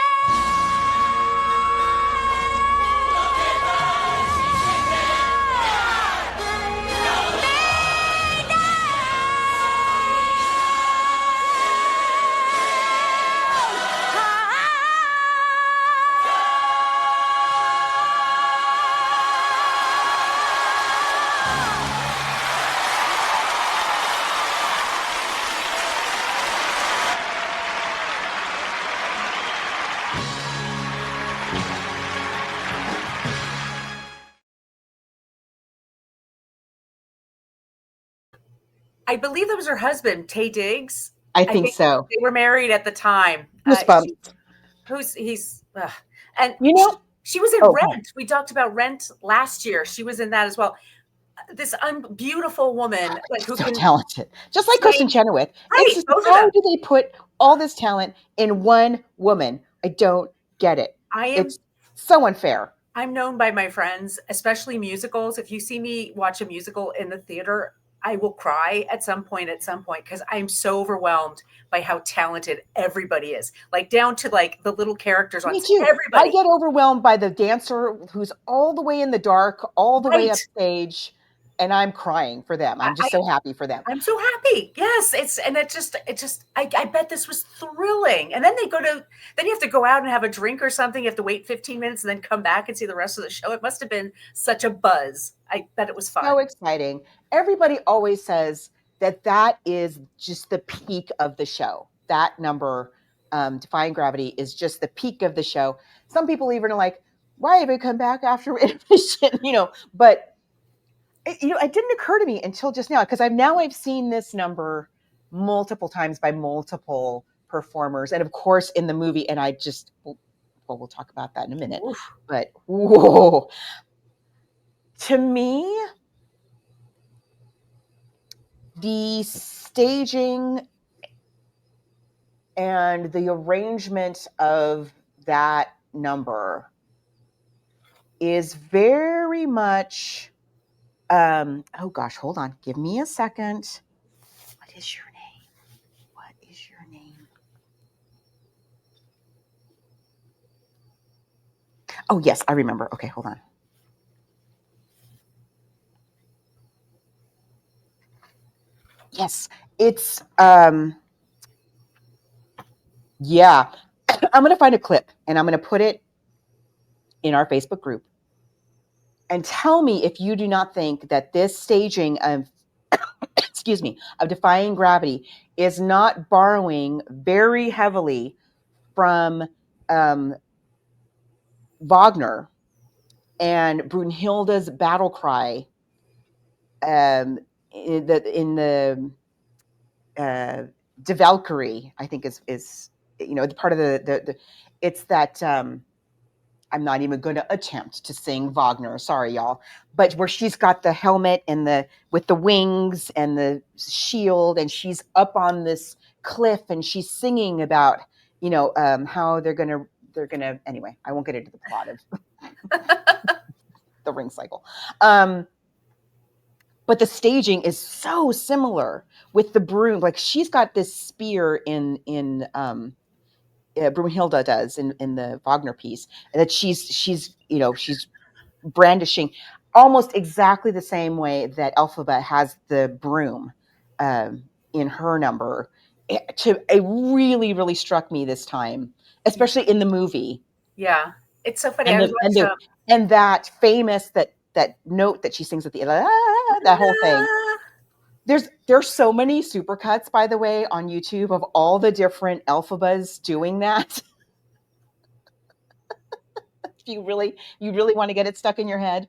I believe that was her husband, Taye Diggs. I I think think so. they were married at the time. Goosebumps. And You know, she was in oh, go ahead. Rent. We talked about Rent last year. She was in that as well. This beautiful woman, like who So can talented. Just like Kristen sing. Chenoweth. It's Right, just, both of how them. do they put all this talent in one woman? I don't get it. It's so unfair. I'm known by my friends, especially musicals. If you see me watch a musical in the theater, I will cry at some point because I'm so overwhelmed by how talented everybody is. Like down to like the little characters on Me too. I everybody. get overwhelmed by the dancer who's all the way in the dark, all the way Right. upstage, and I'm crying for them. I'm just so happy for them. I'm so happy. Yes, I bet this was thrilling. And then then you have to go out and have a drink or something. You have to wait 15 minutes and then come back and see the rest of the show. It must have been such a buzz. I bet it was fun. So exciting. Everybody always says that is just the peak of the show. That number, Defying Gravity, is just the peak of the show. Some people even are like, why even come back after intermission? But it didn't occur to me until just now, because I've seen this number multiple times by multiple performers, and of course in the movie. And we'll talk about that in a minute. Oof. But whoa, to me, the staging and the arrangement of that number is very much. Oh gosh, hold on. Give me a second. What is your name? What is your name? Oh, yes, I remember. Okay, hold on. Yes, it's yeah. I'm going to find a clip and I'm going to put it in our Facebook group. And tell me if you do not think that this staging of of Defying Gravity is not borrowing very heavily from Wagner and Brunhilde's battle cry in the De Valkyrie, I think is part of the it's that I'm not even going to attempt to sing Wagner. Sorry, y'all. But where she's got the helmet and with the wings and the shield, and she's up on this cliff and she's singing about, how they're gonna. Anyway, I won't get into the plot of the ring cycle. But the staging is so similar with the broom. Like she's got this spear in Brunhilde does in the Wagner piece, and that she's brandishing almost exactly the same way that Elphaba has the broom in her number. It really, really struck me this time, especially in the movie. Yeah, it's so funny. And that famous that note that she sings at the that whole thing. There's so many supercuts, by the way, on YouTube of all the different Elphabas doing that. You really want to get it stuck in your head.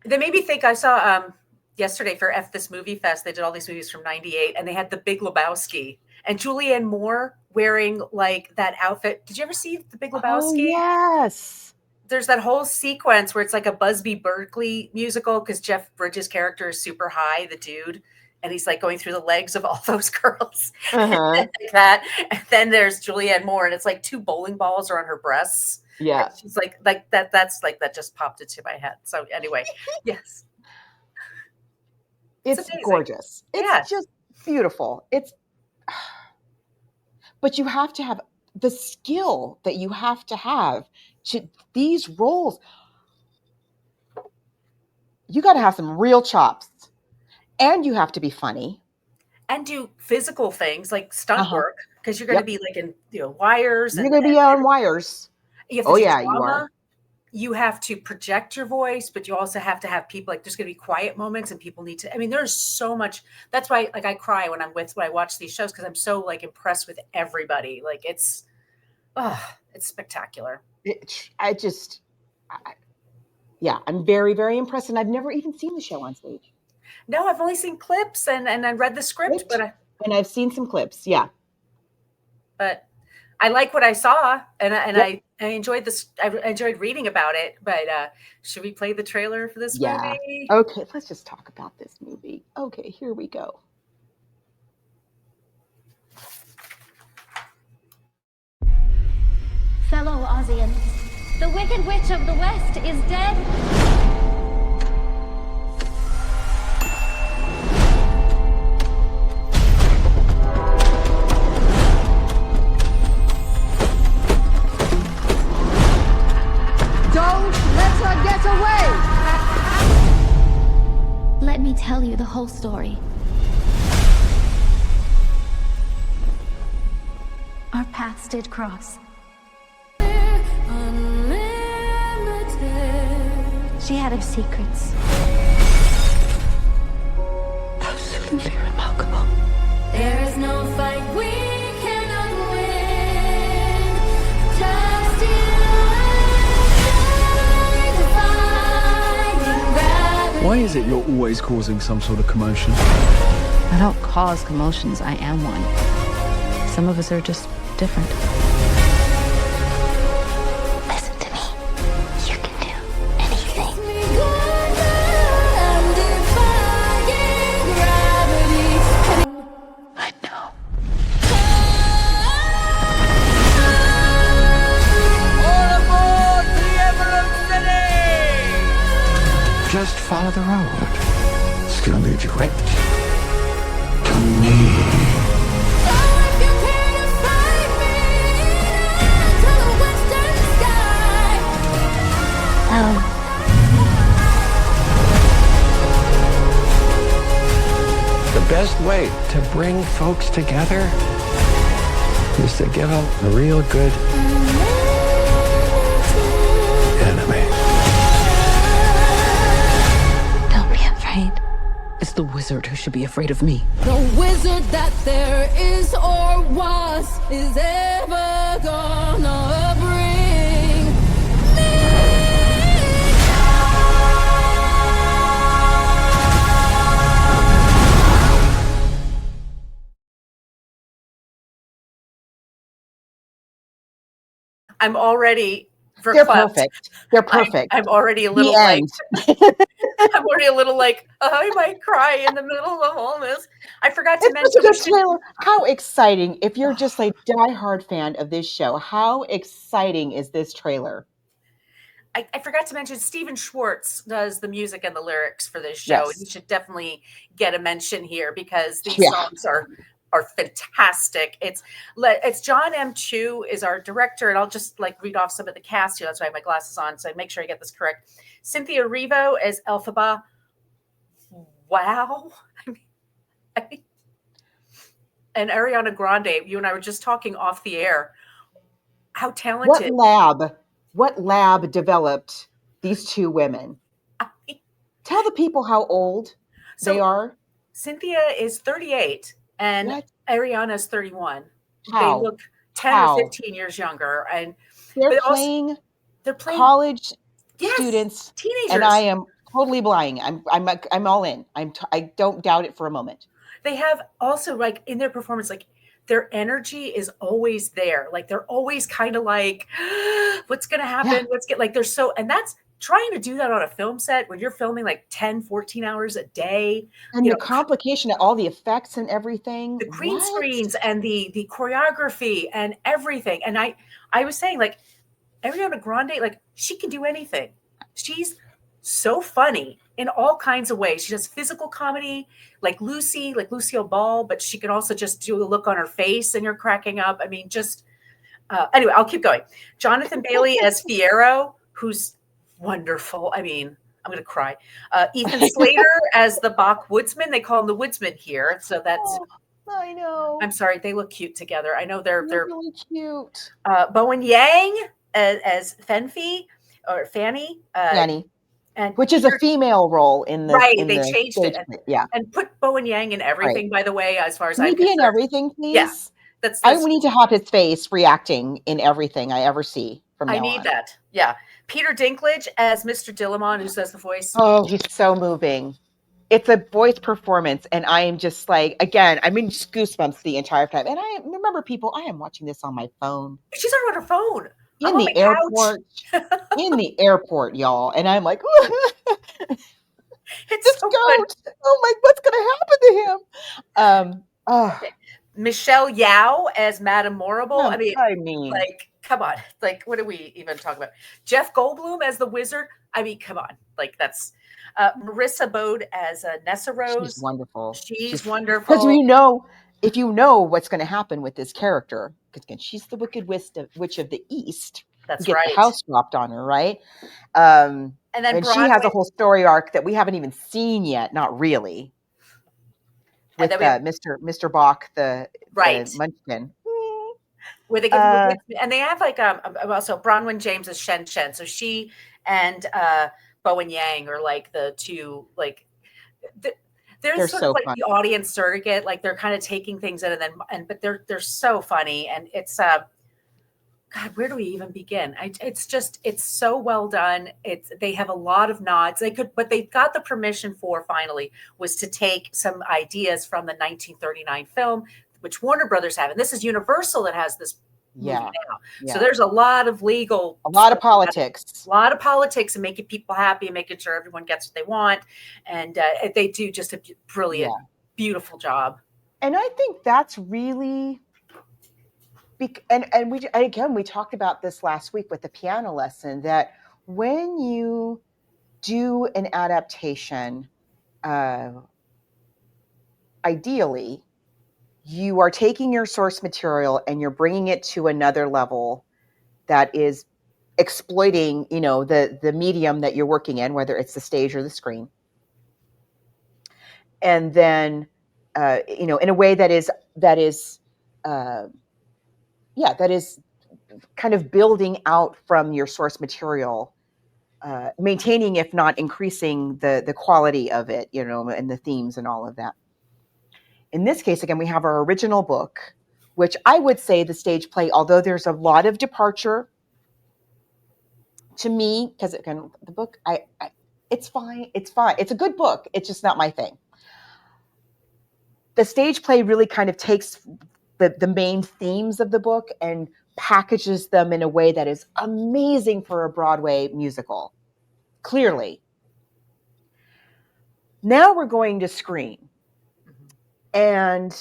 They made me think. I saw yesterday for This Movie Fest. They did all these movies from '98, and they had The Big Lebowski and Julianne Moore wearing like that outfit. Did you ever see The Big Lebowski? Oh, yes. There's that whole sequence where it's like a Busby Berkeley musical because Jeff Bridges' character is super high, the dude, and he's like going through the legs of all those girls like that. And then there's Julianne Moore, and it's like two bowling balls are on her breasts. Yeah, and she's like that. That's like that just popped into my head. So anyway, yes, it's gorgeous. It's just beautiful. But you have to have the skill that you have to have to these roles. You got to have some real chops, and you have to be funny and do physical things like stunt work because you're going to be like in wires. You're going to be on wires. You have to do drama. You are. You have to project your voice, but you also have to have people like there's going to be quiet moments and people need to. I mean, there's so much. That's why like I cry when I watch these shows because I'm so like impressed with everybody. Like it's spectacular. I'm very, very impressed, and I've never even seen the show on stage. No, I've only seen clips and I read the script, And I've seen some clips. Yeah. But I like what I saw, and Yep. I enjoyed this. I enjoyed reading about it. But should we play the trailer for this movie? Okay, let's just talk about this movie. Okay, here we go. Fellow Ozians, the Wicked Witch of the West is dead. Don't let her get away! Let me tell you the whole story. Our paths did cross. She had her secrets. Absolutely remarkable. There is no fight we cannot win. Just Why is it you're always causing some sort of commotion? I don't cause commotions, I am one. Some of us are just different. Listen to me. You can do anything. I know. All aboard the Emerald City! Just follow the road. It's gonna lead you right to me. The best way to bring folks together is to give them a real good enemy. Don't be afraid. It's the wizard who should be afraid of me. The wizard that there is or was is ever gonna bring me. I'm already They're verklempt. perfect. They're perfect. I'm already a little The like end. I'm already a little like I might cry in the middle of all this. I forgot to It's mention such a we good should- trailer. How exciting! If you're just a diehard fan of this show, how exciting is this trailer? I forgot to mention Stephen Schwartz does the music and the lyrics for this show. Yes. He should definitely get a mention here because these Yeah. songs are fantastic. It's John M. Chu is our director, and I'll just like read off some of the cast here. That's why I have my glasses on, so I make sure I get this correct. Cynthia Erivo as Elphaba. Wow. I mean, and Ariana Grande, you and I were just talking off the air. How talented. What lab developed these two women? Tell the people how old they are. Cynthia is 38 and What? Ariana is 31. How? They look 10 How? or 15 years younger, and They're but also- playing they're playing college yes, students, teenagers. and I am totally blind. I'm all in. I don't doubt it for a moment. They have also like in their performance, like their energy is always there. Like they're always kind of like, what's going to happen? Yeah. Like they're so, and that's trying to do that on a film set when you're filming like 10, 14 hours a day. And you the know, complication of all the effects and everything. the green What? screens and the choreography and everything. And I was saying like Ariana Grande, like she can do anything. She's so funny in all kinds of ways. She does physical comedy like Lucille Ball, but she can also just do a look on her face and you're cracking up. I mean, just anyway, I'll keep going. Jonathan Bailey as Fierro, who's wonderful. I mean, I'm going to cry. Ethan Slater as the Bach Woodsman. They call him the Woodsman here. So that's, I know. I'm sorry. They look cute together. I know they're really cute. Bowen Yang as Fanny. Fanny. And Which is a female role in the right. in They the changed stage it play. Yeah. and put Bowen Yang in everything, by the way, as far as I'm Maybe in concerned. everything, please. Yeah. That's I need to have his face reacting in everything I ever see from now I need on. that. Yeah. Peter Dinklage as Mr. Dillamon, who says the voice. Oh, he's so moving. it's a voice performance, and I am just like, again, I'm in just goosebumps the entire time. And I remember, people, I am watching this on my phone. She's on her phone. In I'm on the my airport. couch. In the airport, y'all. And I'm like, It's this so goat. good. Oh my, what's going to happen to him? Michelle Yao as Madame Morrible. I mean, like, come on. Like, what do we even talk about? Jeff Goldblum as the wizard. I mean, come on. Like, that's Marissa Bode as Nessa Rose. She's wonderful. She's wonderful. Because we know, if you know what's going to happen with this character, because again, she's the Wicked Witch of the East. That's who gets right. the house dropped on her, right? And then she has a whole story arc that we haven't even seen yet. Not really. With Mr. Bach, the Munchkin. Where they give and they have like also Bronwyn James as Shen Shen. So she and Bowen Yang are like the two, like they're sort so of like funny. the audience surrogate. Like they're kind of taking things in but they're so funny, and it's God, where do we even begin? It's so well done. They have a lot of nods. What they got the permission for finally was to take some ideas from the 1939 film, which Warner Brothers have, and this is Universal that has this movie now. Yeah. So there's a lot of legal, a lot of politics, and making people happy and making sure everyone gets what they want, and they do just a brilliant, beautiful job. And I think that's really. And we talked about this last week with the piano lesson, that when you do an adaptation, ideally, you are taking your source material and you're bringing it to another level that is exploiting, the medium that you're working in, whether it's the stage or the screen. And then, in a way that is kind of building out from your source material, maintaining, if not increasing, the quality of it, and the themes and all of that. In this case, again, we have our original book, which I would say the stage play, although there's a lot of departure to me, because again, the book, it's fine. It's a good book. It's just not my thing. The stage play really kind of takes the main themes of the book and packages them in a way that is amazing for a Broadway musical. Clearly. Now we're going to screen. And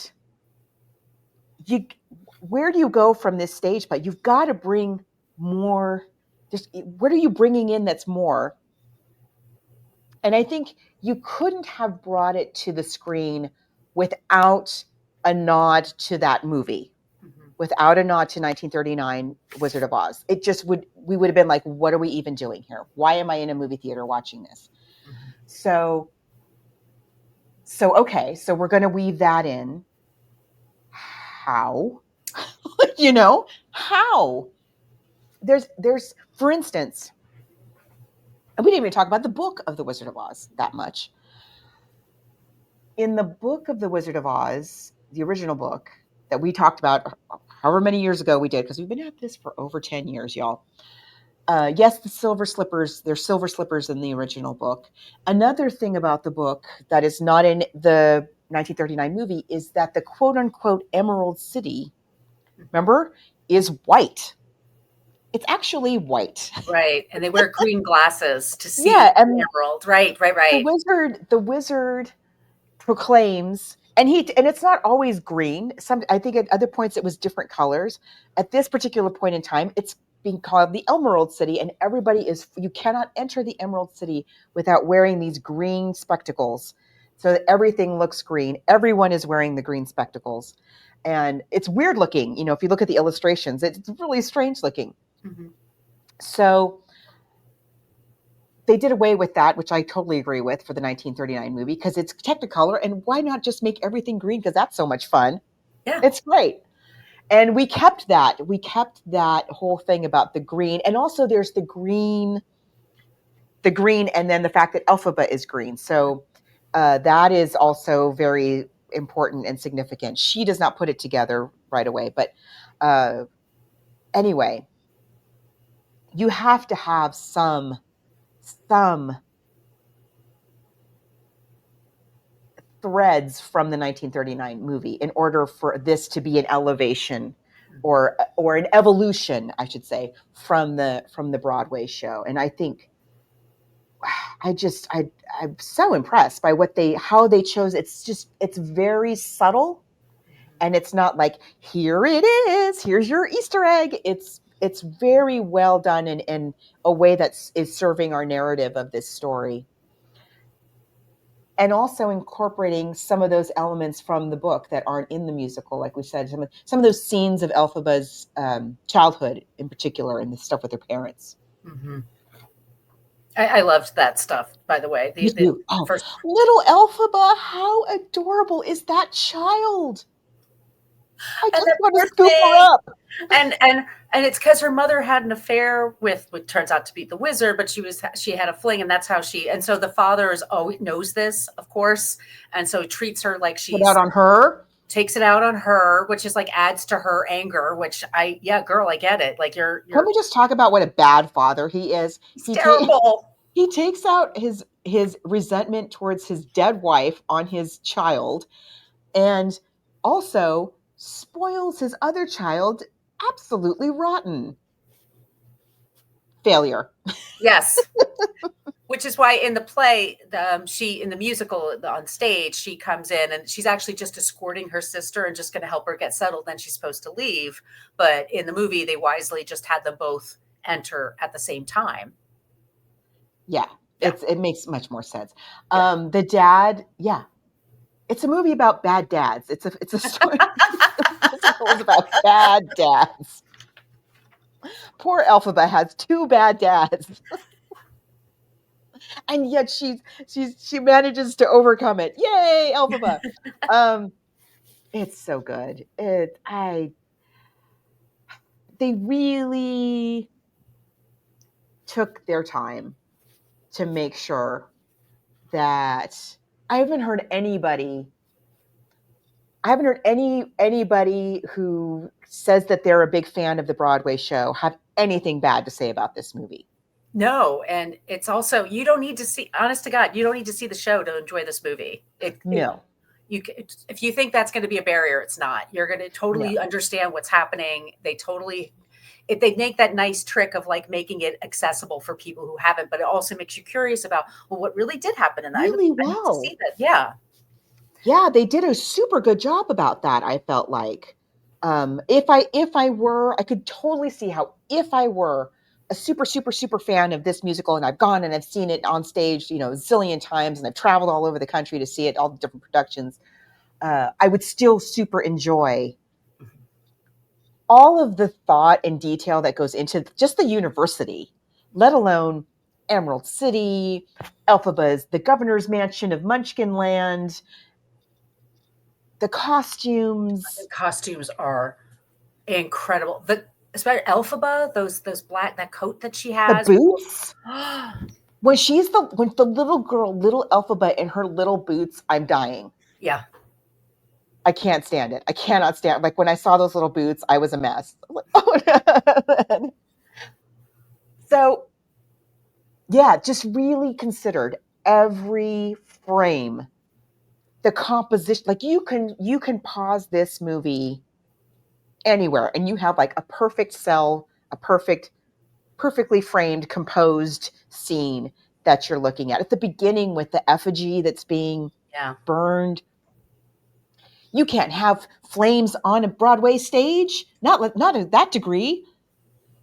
where do you go from this stage play? You've got to bring more. What are you bringing in that's more? And I think you couldn't have brought it to the screen without a nod to that movie, without a nod to 1939 Wizard of Oz. It just we would have been like, what are we even doing here? Why am I in a movie theater watching this? So okay, so we're going to weave that in. How? How? There's, for instance, and we didn't even talk about the book of The Wizard of Oz that much. In the book of The Wizard of Oz, the original book that we talked about however many years ago we did, because we've been at this for over 10 years, y'all. Yes, the silver slippers, there's silver slippers in the original book. Another thing about the book that is not in the 1939 movie is that the quote-unquote Emerald City, remember, is white. It's actually white. Right, and they wear green glasses to see the emerald. Right. The wizard proclaims, and it's not always green. I think at other points it was different colors. At this particular point in time, it's being called the Emerald City, and you cannot enter the Emerald City without wearing these green spectacles, so that everything looks green. Everyone is wearing the green spectacles, and it's weird looking. If you look at the illustrations, it's really strange looking. Mm-hmm. So they did away with that, which I totally agree with, for the 1939 movie, because it's Technicolor, and why not just make everything green? Because that's so much fun. Yeah, it's great. And we kept that. We kept that whole thing about the green, and also there's the green, and then the fact that Elphaba is green. So that is also very important and significant. She does not put it together right away, but anyway, you have to have some threads from the 1939 movie in order for this to be an elevation or an evolution, I should say, from the Broadway show. And I think I'm so impressed by how they chose. It's very subtle, and it's not like, here it is, here's your Easter egg. It's very well done in a way that is serving our narrative of this story. And also incorporating some of those elements from the book that aren't in the musical, like we said, some of those scenes of Elphaba's childhood in particular, and the stuff with her parents. Mm-hmm. I loved that stuff, by the way. First... Little Elphaba, how adorable is that child? I just want to scoop her up. And it's because her mother had an affair with what turns out to be the wizard, but she had a fling, and that's how and so the father knows this, of course, and so treats her like she's takes it out on her, which is like adds to her anger, which I get it. Like you're Can we just talk about what a bad father he is? He's terrible. He takes out his resentment towards his dead wife on his child, and also spoils his other child. Absolutely rotten. Failure. Yes. Which is why in the play, in the musical on stage, she comes in and she's actually just escorting her sister and just going to help her get settled. Then she's supposed to leave. But in the movie, they wisely just had them both enter at the same time. Yeah. It makes much more sense. The dad, it's a movie about bad dads. It's a story. It's about bad dads. Poor Elphaba has 2 bad dads. And yet she manages to overcome it. Yay, Elphaba. It's so good. They really took their time to make sure that I haven't heard anybody who says that they're a big fan of the Broadway show have anything bad to say about this movie. No, and it's also, you don't need to see, honest to God, you don't need to see the show to enjoy this movie. No. If you think that's going to be a barrier, it's not. You're going to totally understand what's happening. They make that nice trick of like making it accessible for people who haven't, but it also makes you curious about, well, what really did happen in that. Really I need to see that. Yeah. Yeah, they did a super good job about that. I felt like, I could totally see how if I were a super, super, super fan of this musical, and I've gone and I've seen it on stage, a zillion times, and I've traveled all over the country to see it, all the different productions, I would still super enjoy all of the thought and detail that goes into just the university, let alone Emerald City, Elphaba's, the governor's mansion of Munchkinland, the costumes. The costumes are incredible. Especially Elphaba, those black, that coat that she has. The boots. when the little Elphaba in her little boots, I'm dying. Yeah. I can't stand it. I cannot stand. Like when I saw those little boots, I was a mess. Like, oh no. So, just really considered every frame, the composition. Like you can pause this movie anywhere, and you have like a perfect cell, a perfectly framed, composed scene that you're looking at the beginning with the effigy that's being burned. You can't have flames on a Broadway stage, not at that degree.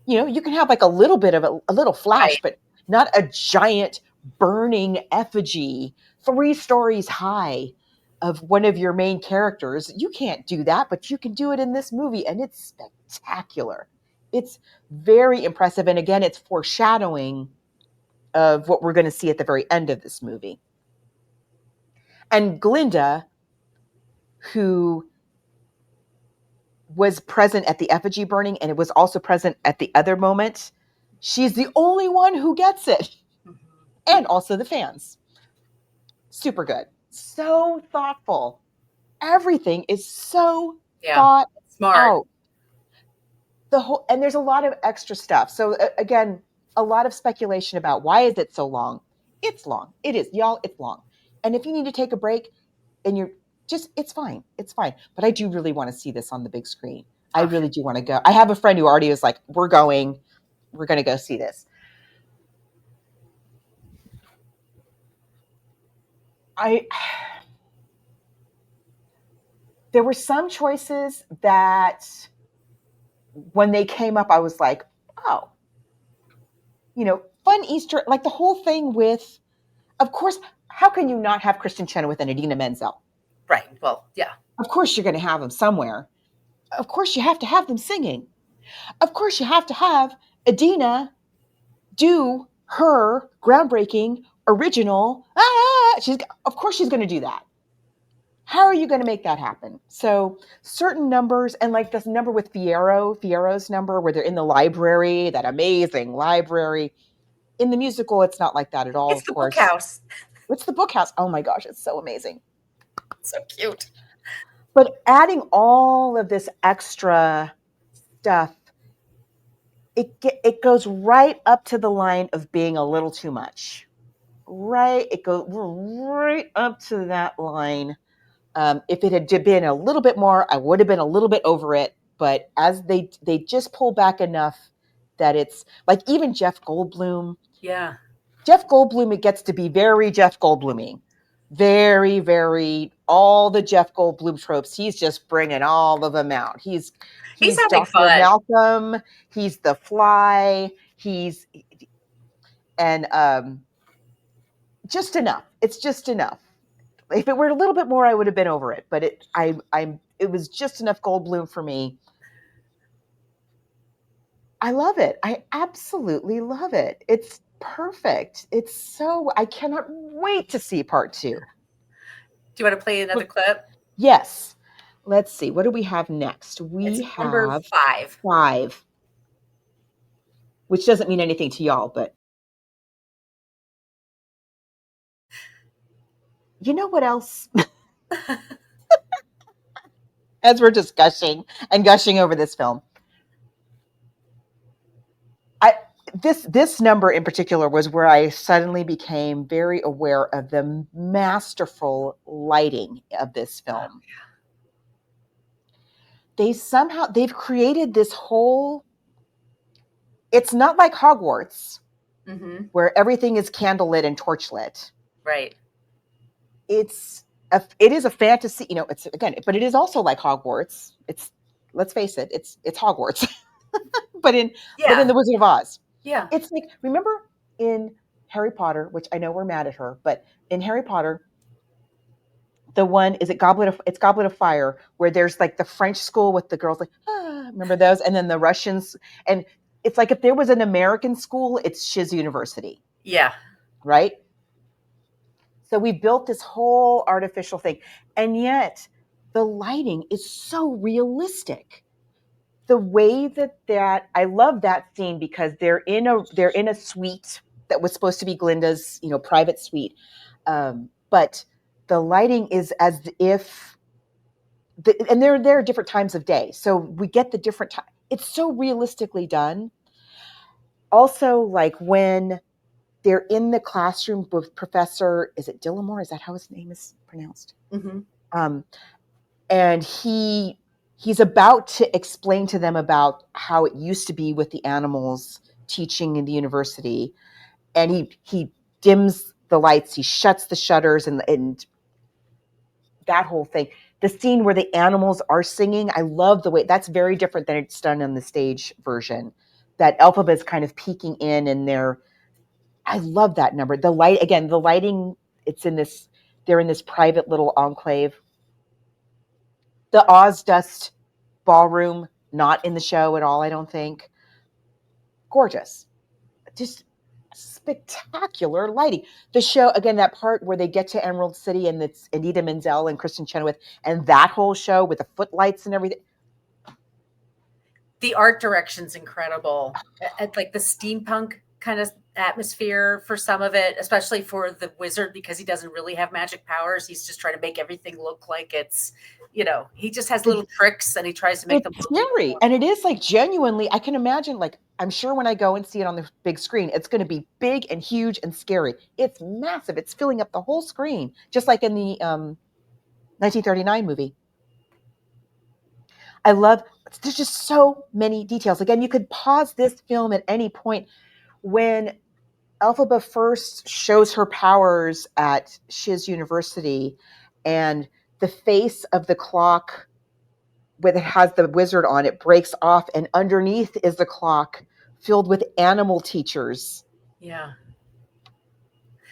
You can have like a little bit of a little flash, right, but not a giant burning effigy 3 stories high of one of your main characters. You can't do that, but you can do it in this movie, and it's spectacular. It's very impressive, and again, it's foreshadowing of what we're going to see at the very end of this movie. And Glinda, who was present at the effigy burning, and it was also present at the other moment, she's the only one who gets it. And also the fans. Super good. So thoughtful. Everything is so thought smart out. And there's a lot of extra stuff. So again, a lot of speculation about why is it so long? It's long. It is, y'all. It's long. And if you need to take a break, and you're just, it's fine. It's fine. But I do really want to see this on the big screen. I really do want to go. I have a friend who already was like, we're going to go see this. There were some choices that when they came up, I was like, oh, fun Easter, like the whole thing with, of course, how can you not have Kristen Chenoweth and Idina Menzel? Right. Well, yeah. Of course you're going to have them somewhere. Of course you have to have them singing. Of course you have to have Idina do her groundbreaking original. Of course she's going to do that. How are you going to make that happen? So certain numbers, and like this number with Fiero's number where they're in the library, that amazing library. In the musical, it's not like that at all. It's the book house. It's the book house. Oh my gosh, it's so amazing. So cute. But adding all of this extra stuff, it goes right up to the line of being a little too much. Right? It goes right up to that line. If it had been a little bit more, I would have been a little bit over it. But as they just pull back enough that it's like even Jeff Goldblum. Yeah. Jeff Goldblum, it gets to be very Jeff Goldbluming. Very, very, all the Jeff Goldblum tropes. He's just bringing all of them out. He's having Dr. fun. Malcolm. He's the Fly. Just enough. It's just enough. If it were a little bit more, I would have been over it. But it was just enough Goldblum for me. I love it. I absolutely love it. It's perfect. I cannot wait to see part 2. Do you want to play another clip? Yes. Let's see. What do we have next? We have number 5. 5. Which doesn't mean anything to y'all, but you know what else? As we're just gushing over this film. This number in particular was where I suddenly became very aware of the masterful lighting of this film. They've created this whole, it's not like Hogwarts, where everything is candlelit and torchlit. Right. It is a fantasy, but it is also like Hogwarts. Let's face it, it's Hogwarts. but in the Wizard of Oz. Yeah. It's like, remember in Harry Potter, which I know we're mad at her, but in Harry Potter, the one, is it Goblet of Fire, where there's like the French school with the girls like, remember those? And then the Russians. And it's like if there was an American school, it's Shiz University. Yeah. Right? So we built this whole artificial thing. And yet the lighting is so realistic. The way that I love that scene because they're in a suite that was supposed to be Glinda's, private suite. But the lighting is as if, and there are different times of day. So we get the different time. It's so realistically done. Also, like when they're in the classroom with Professor, is it Dillamore? Is that how his name is pronounced? Mm-hmm. And he's about to explain to them about how it used to be with the animals teaching in the university. And he dims the lights, he shuts the shutters and that whole thing. The scene where the animals are singing, I love the way, that's very different than it's done on the stage version. That Elphaba is kind of peeking in and I love that number. The lighting, they're in this private little enclave. The Oz Dust ballroom, not in the show at all, I don't think. Gorgeous. Just spectacular lighting. The show, again, that part where they get to Emerald City and it's Idina Menzel and Kristen Chenoweth and that whole show with the footlights and everything. The art direction's incredible. Like the steampunk kind of atmosphere for some of it, especially for the wizard, because he doesn't really have magic powers. He's just trying to make everything look like it's, he just has little tricks and he tries to make them look scary. And it is like genuinely, I can imagine, like, I'm sure when I go and see it on the big screen, it's going to be big and huge and scary. It's massive. It's filling up the whole screen, just like in the 1939 movie. I love, there's just so many details. Again, you could pause this film at any point. When Elphaba first shows her powers at Shiz University, and the face of the clock that has the wizard on it breaks off, and underneath is the clock filled with animal teachers. Yeah.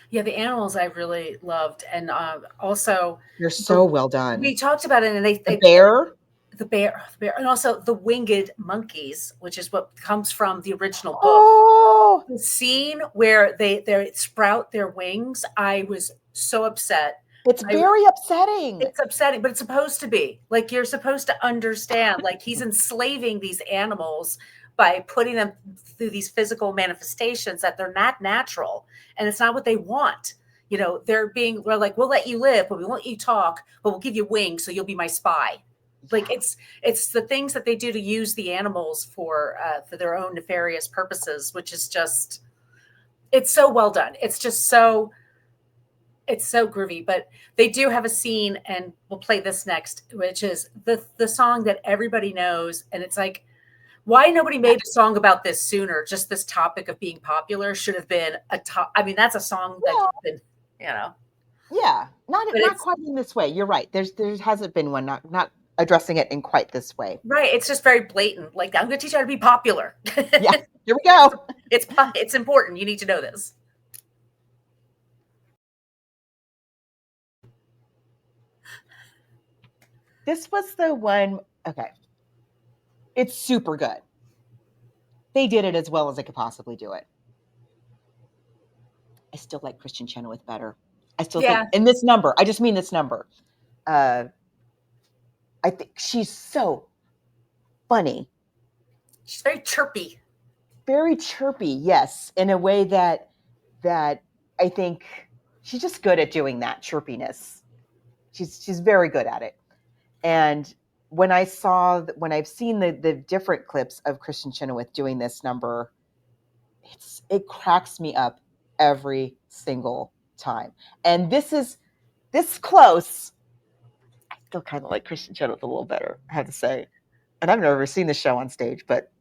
Yeah, the animals I really loved. And also... They're so well done. We talked about it, and the bear. The bear, and also the winged monkeys, which is what comes from the original book. Oh! The scene where they sprout their wings, I was so upset. It's very upsetting. It's upsetting, but it's supposed to be. Like, you're supposed to understand, like, he's enslaving these animals by putting them through these physical manifestations that they're not natural, and it's not what they want. You know, we're like, we'll let you live, but we won't let you talk, but we'll give you wings, so you'll be my spy. Like, it's the things that they do to use the animals for their own nefarious purposes, which is just, it's so well done. It's just so, it's so groovy. But they do have a scene, and we'll play this next, which is the song that everybody knows. And it's like, why nobody made a song about this sooner? Just this topic of being popular should have been a top. I mean, that's a song that's been, you know. Yeah, not quite in this way. You're right. There hasn't been one, not addressing it in quite this way. Right. It's just very blatant. Like, I'm going to teach you how to be popular. Yeah, here we go. It's important. You need to know this. This was the one. Okay. It's super good. They did it as well as they could possibly do it. I still like Kristen Chenoweth better. I still think in this number, I just mean this number. I think she's so funny. She's very chirpy. Very chirpy, yes, in a way that I think she's just good at doing that chirpiness. She's very good at it. And when I've seen the different clips of Kristen Chenoweth doing this number, it cracks me up every single time. And this close. I still kind of like Kristen Chenoweth a little better, I have to say. And I've never seen the show on stage, but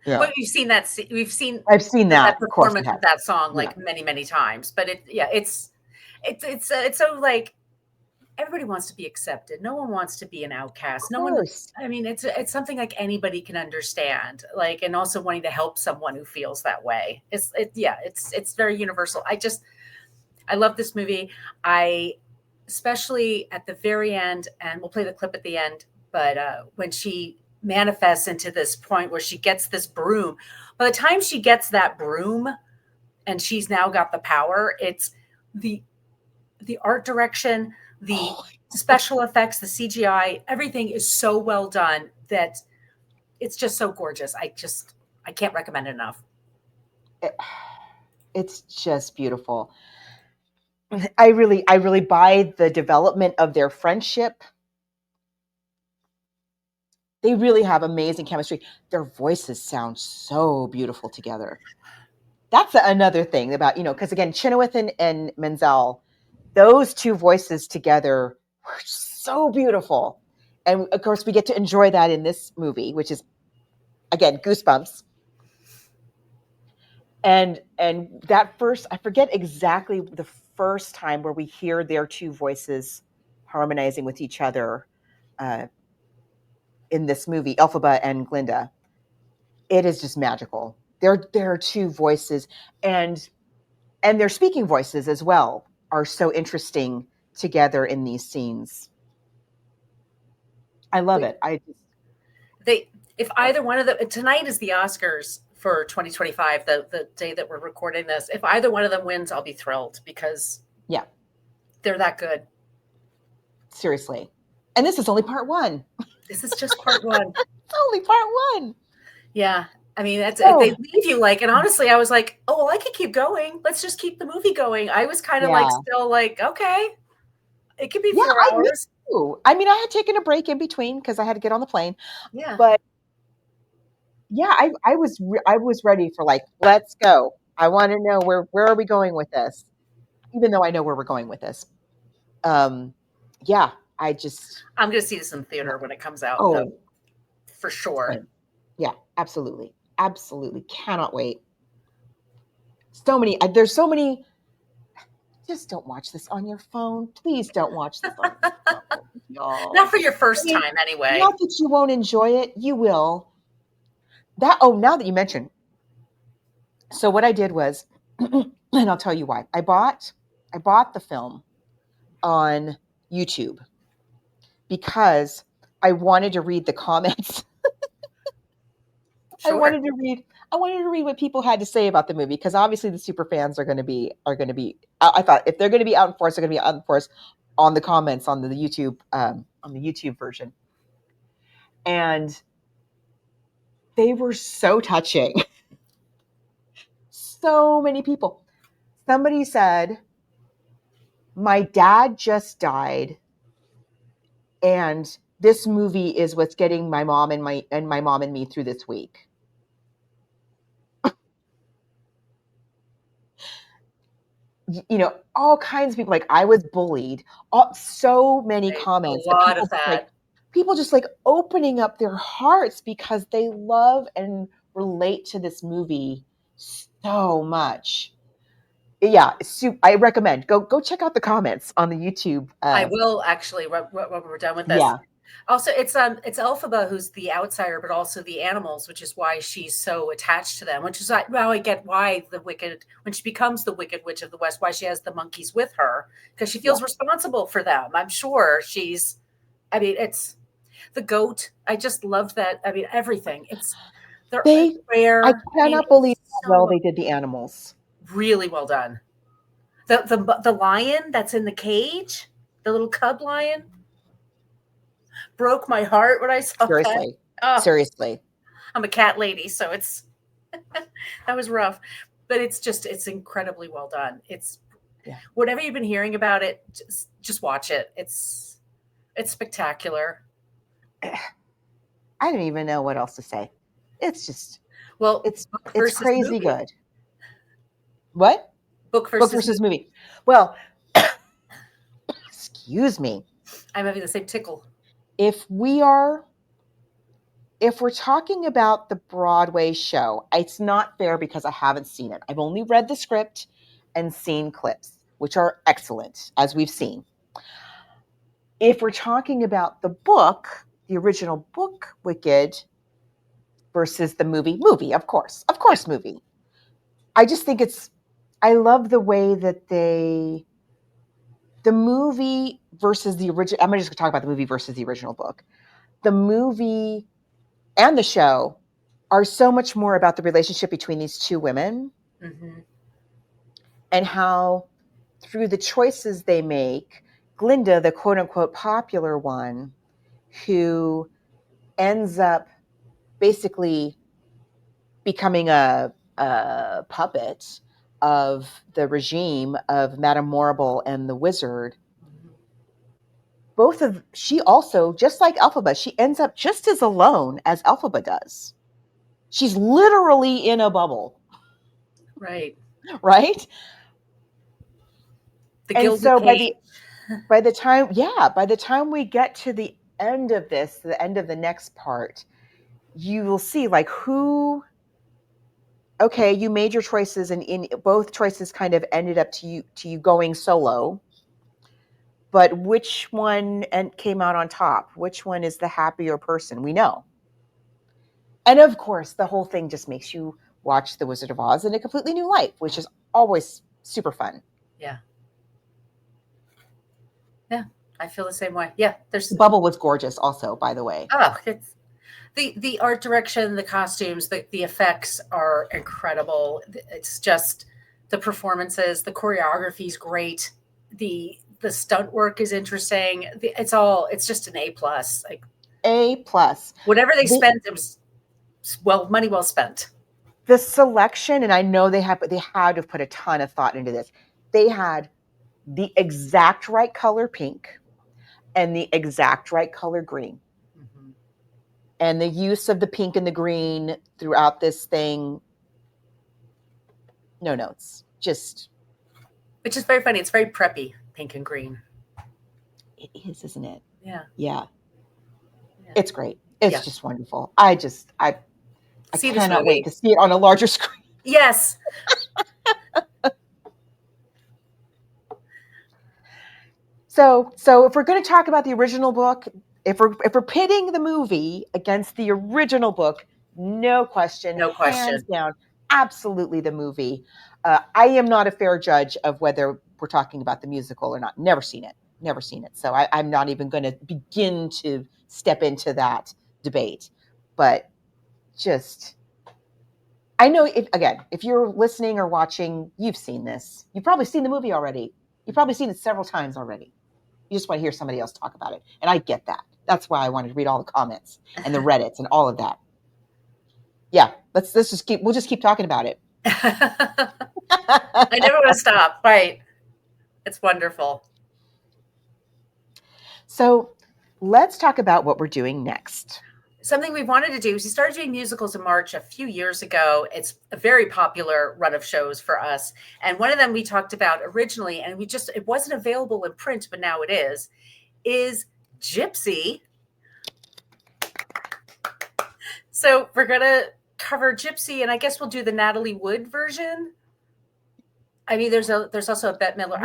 yeah. Well, you've seen that. I've seen that performance of that song like many, many times. But it's so like, everybody wants to be accepted. No one wants to be an outcast. No one. I mean, it's something like anybody can understand. Like, and also wanting to help someone who feels that way. It's very universal. I love this movie. Especially at the very end, and we'll play the clip at the end. But when she manifests into this point where she gets this broom, by the time she gets that broom, and she's now got the power, it's the art direction. The special effects, the CGI, everything is so well done that it's just so gorgeous. I can't recommend it enough. It's just beautiful. I really buy the development of their friendship. They really have amazing chemistry. Their voices sound so beautiful together. That's another thing about, because again, Chenoweth and Menzel, those two voices together were so beautiful. And of course, we get to enjoy that in this movie, which is, again, goosebumps. And that first, I forget exactly the first time where we hear their two voices harmonizing with each other in this movie, Elphaba and Grande. It is just magical. Their two voices and their speaking voices as well are so interesting together in these scenes. I love it. If either one of them, tonight is the Oscars for 2025, the day that we're recording this. If either one of them wins, I'll be thrilled because they're that good. Seriously. And this is only part one. This is just part one. It's only part one. Yeah. I mean, they leave you like, and honestly, I was like, oh, well, I could keep going. Let's just keep the movie going. I was kind of like, still like, okay, it could be 4 hours. I mean, I had taken a break in between because I had to get on the plane. Yeah. But yeah, I was ready for like, let's go. I want to know where are we going with this? Even though I know where we're going with this. Yeah, I just I'm going to see this in the theater when it comes out, oh though, for sure. yeah, absolutely, absolutely, cannot wait. So many. There's so many. Just don't watch this on your phone. Please don't watch this on your phone, y'all. Not for your first I mean, time, anyway. Not that you won't enjoy it. You will. Now that you mention. So what I did was, and I'll tell you why. I bought the film on YouTube because I wanted to read the comments. Sure. I wanted to read what people had to say about the movie, because obviously the super fans are going to be. I thought if they're going to be out in force, they're going to be out in force on the comments on the YouTube version, and they were so touching. So many people. Somebody said, "My dad just died, and this movie is what's getting my mom and my mom and me through this week." You know, all kinds of people. Like, I was bullied. So many comments. A lot of that. People just like opening up their hearts because they love and relate to this movie so much. Yeah, I recommend go check out the comments on the YouTube. I will actually when we're done with this. Yeah. Also, it's Elphaba who's the outsider, but also the animals, which is why she's so attached to them. Which is well, I get why when she becomes the Wicked Witch of the West, why she has the monkeys with her, because she feels responsible for them. I'm sure it's the goat. I just love that. I mean, everything. They're rare. I cannot believe how well they did the animals. Really well done. The lion that's in the cage, the little cub lion, broke my heart when I saw Seriously. that. Oh, seriously. I'm a cat lady, so it's that was rough, but it's incredibly well done. Whatever you've been hearing about it, just watch it. It's spectacular. I don't even know what else to say. It's just it's crazy movie. good. What? Book versus movie. Well, excuse me. I'm having the same tickle. If we're talking about the Broadway show, it's not fair because I haven't seen it. I've only read the script and seen clips, which are excellent, as we've seen. If we're talking about the book, the original book, Wicked, versus the movie, of course, movie. I just think I love the way that the movie versus the original, I'm just going to talk about the movie versus the original book. The movie and the show are so much more about the relationship between these two women, and how through the choices they make, Glinda, the quote unquote popular one, who ends up basically becoming a puppet of the regime of Madame Morrible and the wizard. She also, just like Elphaba, she ends up just as alone as Elphaba does. She's literally in a bubble. Right. Right? And so by the time we get to the end of this, the end of the next part, you will see like okay, you made your choices, and in both choices kind of ended up to you going solo. But which one came out on top? Which one is the happier person? We know. And of course, the whole thing just makes you watch The Wizard of Oz in a completely new light, which is always super fun. Yeah. Yeah, I feel the same way. Yeah, The bubble was gorgeous also, by the way. Oh, it's the art direction, the costumes, the effects are incredible. It's just the performances, the choreography is great. The stunt work is interesting. It's just an A+. Like A+. Whatever they spent, it was money well spent. The selection, and I know they had to put a ton of thought into this. They had the exact right color pink and the exact right color green. And the use of the pink and the green throughout this thing, no notes. Which is very funny. It's very preppy, pink and green. It is, isn't it? Yeah. It's great. It's just wonderful. I cannot wait to see it on a larger screen. Yes. So if we're going to talk about the original book, if we're pitting the movie against the original book, no question, hands down, absolutely the movie. I am not a fair judge of whether we're talking about the musical or not. Never seen it. So I'm not even going to begin to step into that debate. But just, I know if you're listening or watching, you've seen this. You've probably seen the movie already. You've probably seen it several times already. You just want to hear somebody else talk about it. And I get that. That's why I wanted to read all the comments and the Reddits and all of that. Yeah, we'll just keep talking about it. I never want to stop. Right. It's wonderful. So let's talk about what we're doing next. Something we wanted to do is we started doing musicals in March a few years ago. It's a very popular run of shows for us. And one of them we talked about originally, and it wasn't available in print, but now it is Gypsy. So we're going to cover Gypsy, and I guess we'll do the Natalie Wood version. I mean, there's also a Bette Midler.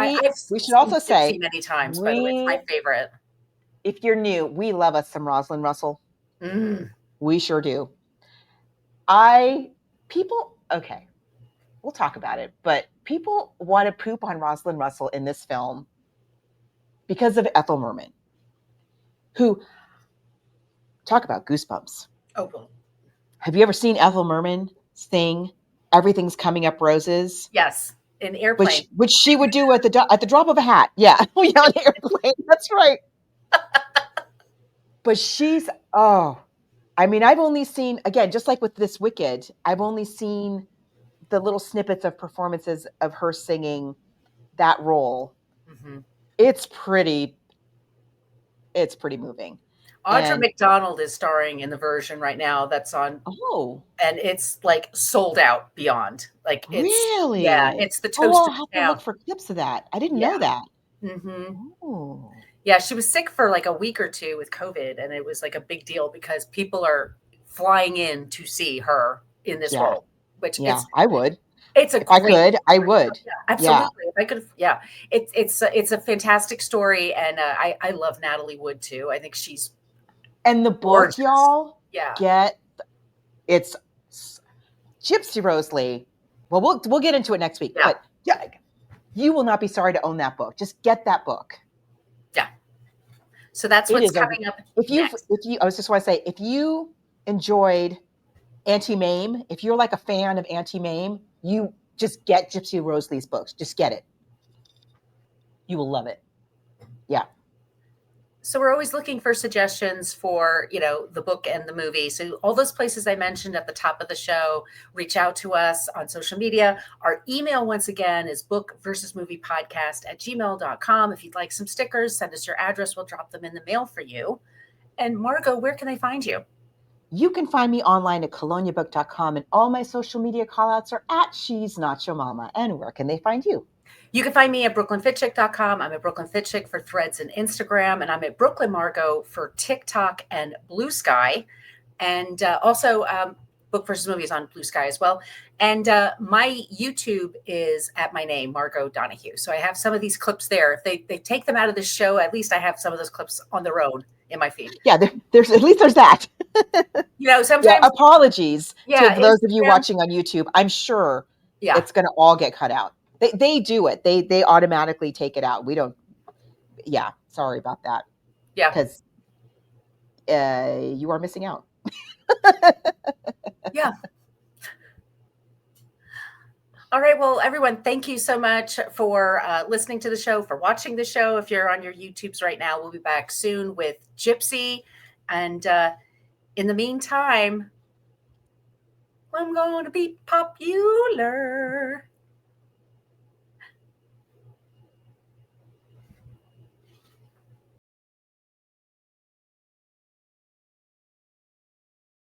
We should also say Gypsy many times, by the way, it's my favorite. If you're new, we love us some Rosalind Russell. We sure do. Okay, we'll talk about it, but people want to poop on Rosalind Russell in this film because of Ethel Merman, who, talk about goosebumps. Oh, have you ever seen Ethel Merman sing Everything's Coming Up Roses? Yes, in Airplane. Which she would do at the drop of a hat. Yeah, on Airplane. That's right. But I've only seen, again, just like with this Wicked, I've only seen the little snippets of performances of her singing that role. Mm-hmm. It's pretty moving. Audra McDonald is starring in the version right now that's on. Oh. And it's like sold out beyond. Like it's really? Yeah, it's the toast I'll of have town. to look for clips of that. I didn't know that. Mm-hmm. Oh. Yeah, she was sick for like a week or two with COVID, and it was like a big deal because people are flying in to see her in this role. Which I would. If I could, I would. Yeah, absolutely. If I could, it's a fantastic story, and I love Natalie Wood too. I think she's the book, gorgeous. y'all. Yeah, it's Gypsy Rose Lee. Well, we'll get into it next week. Yeah. But you will not be sorry to own that book. Just get that book. Yeah. So that's what's coming up. I was just want to say, if you enjoyed Auntie Mame, if you're like a fan of Auntie Mame, you just get Gypsy Rose Lee's books. Just get it. You will love it. Yeah. So we're always looking for suggestions for, the book and the movie. So all those places I mentioned at the top of the show, reach out to us on social media. Our email, once again, is bookversusmoviepodcast@gmail.com. If you'd like some stickers, send us your address. We'll drop them in the mail for you. And Margot, where can they find you? You can find me online at coloniabook.com, and all my social media callouts are at She's Not Your Mama. And where can they find you? You can find me at brooklynfitchick.com. I'm at Brooklyn Fitchick for Threads and Instagram, and I'm at Brooklyn Margot for TikTok and Blue Sky. And also Book versus Movies on Blue Sky as well. And my YouTube is at my name, Margot Donahue. So I have some of these clips there. If they take them out of the show, at least I have some of those clips on their own in my feed. Yeah, there's at least there's that. Sometimes apologies to those of you watching on YouTube. I'm sure it's going to all get cut out. They do it. They automatically take it out. We don't. Yeah, sorry about that. Yeah, because you are missing out. Yeah. All right. Well, everyone, thank you so much for listening to the show, for watching the show. If you're on your YouTubes right now, we'll be back soon with Gypsy. And in the meantime, I'm going to be popular.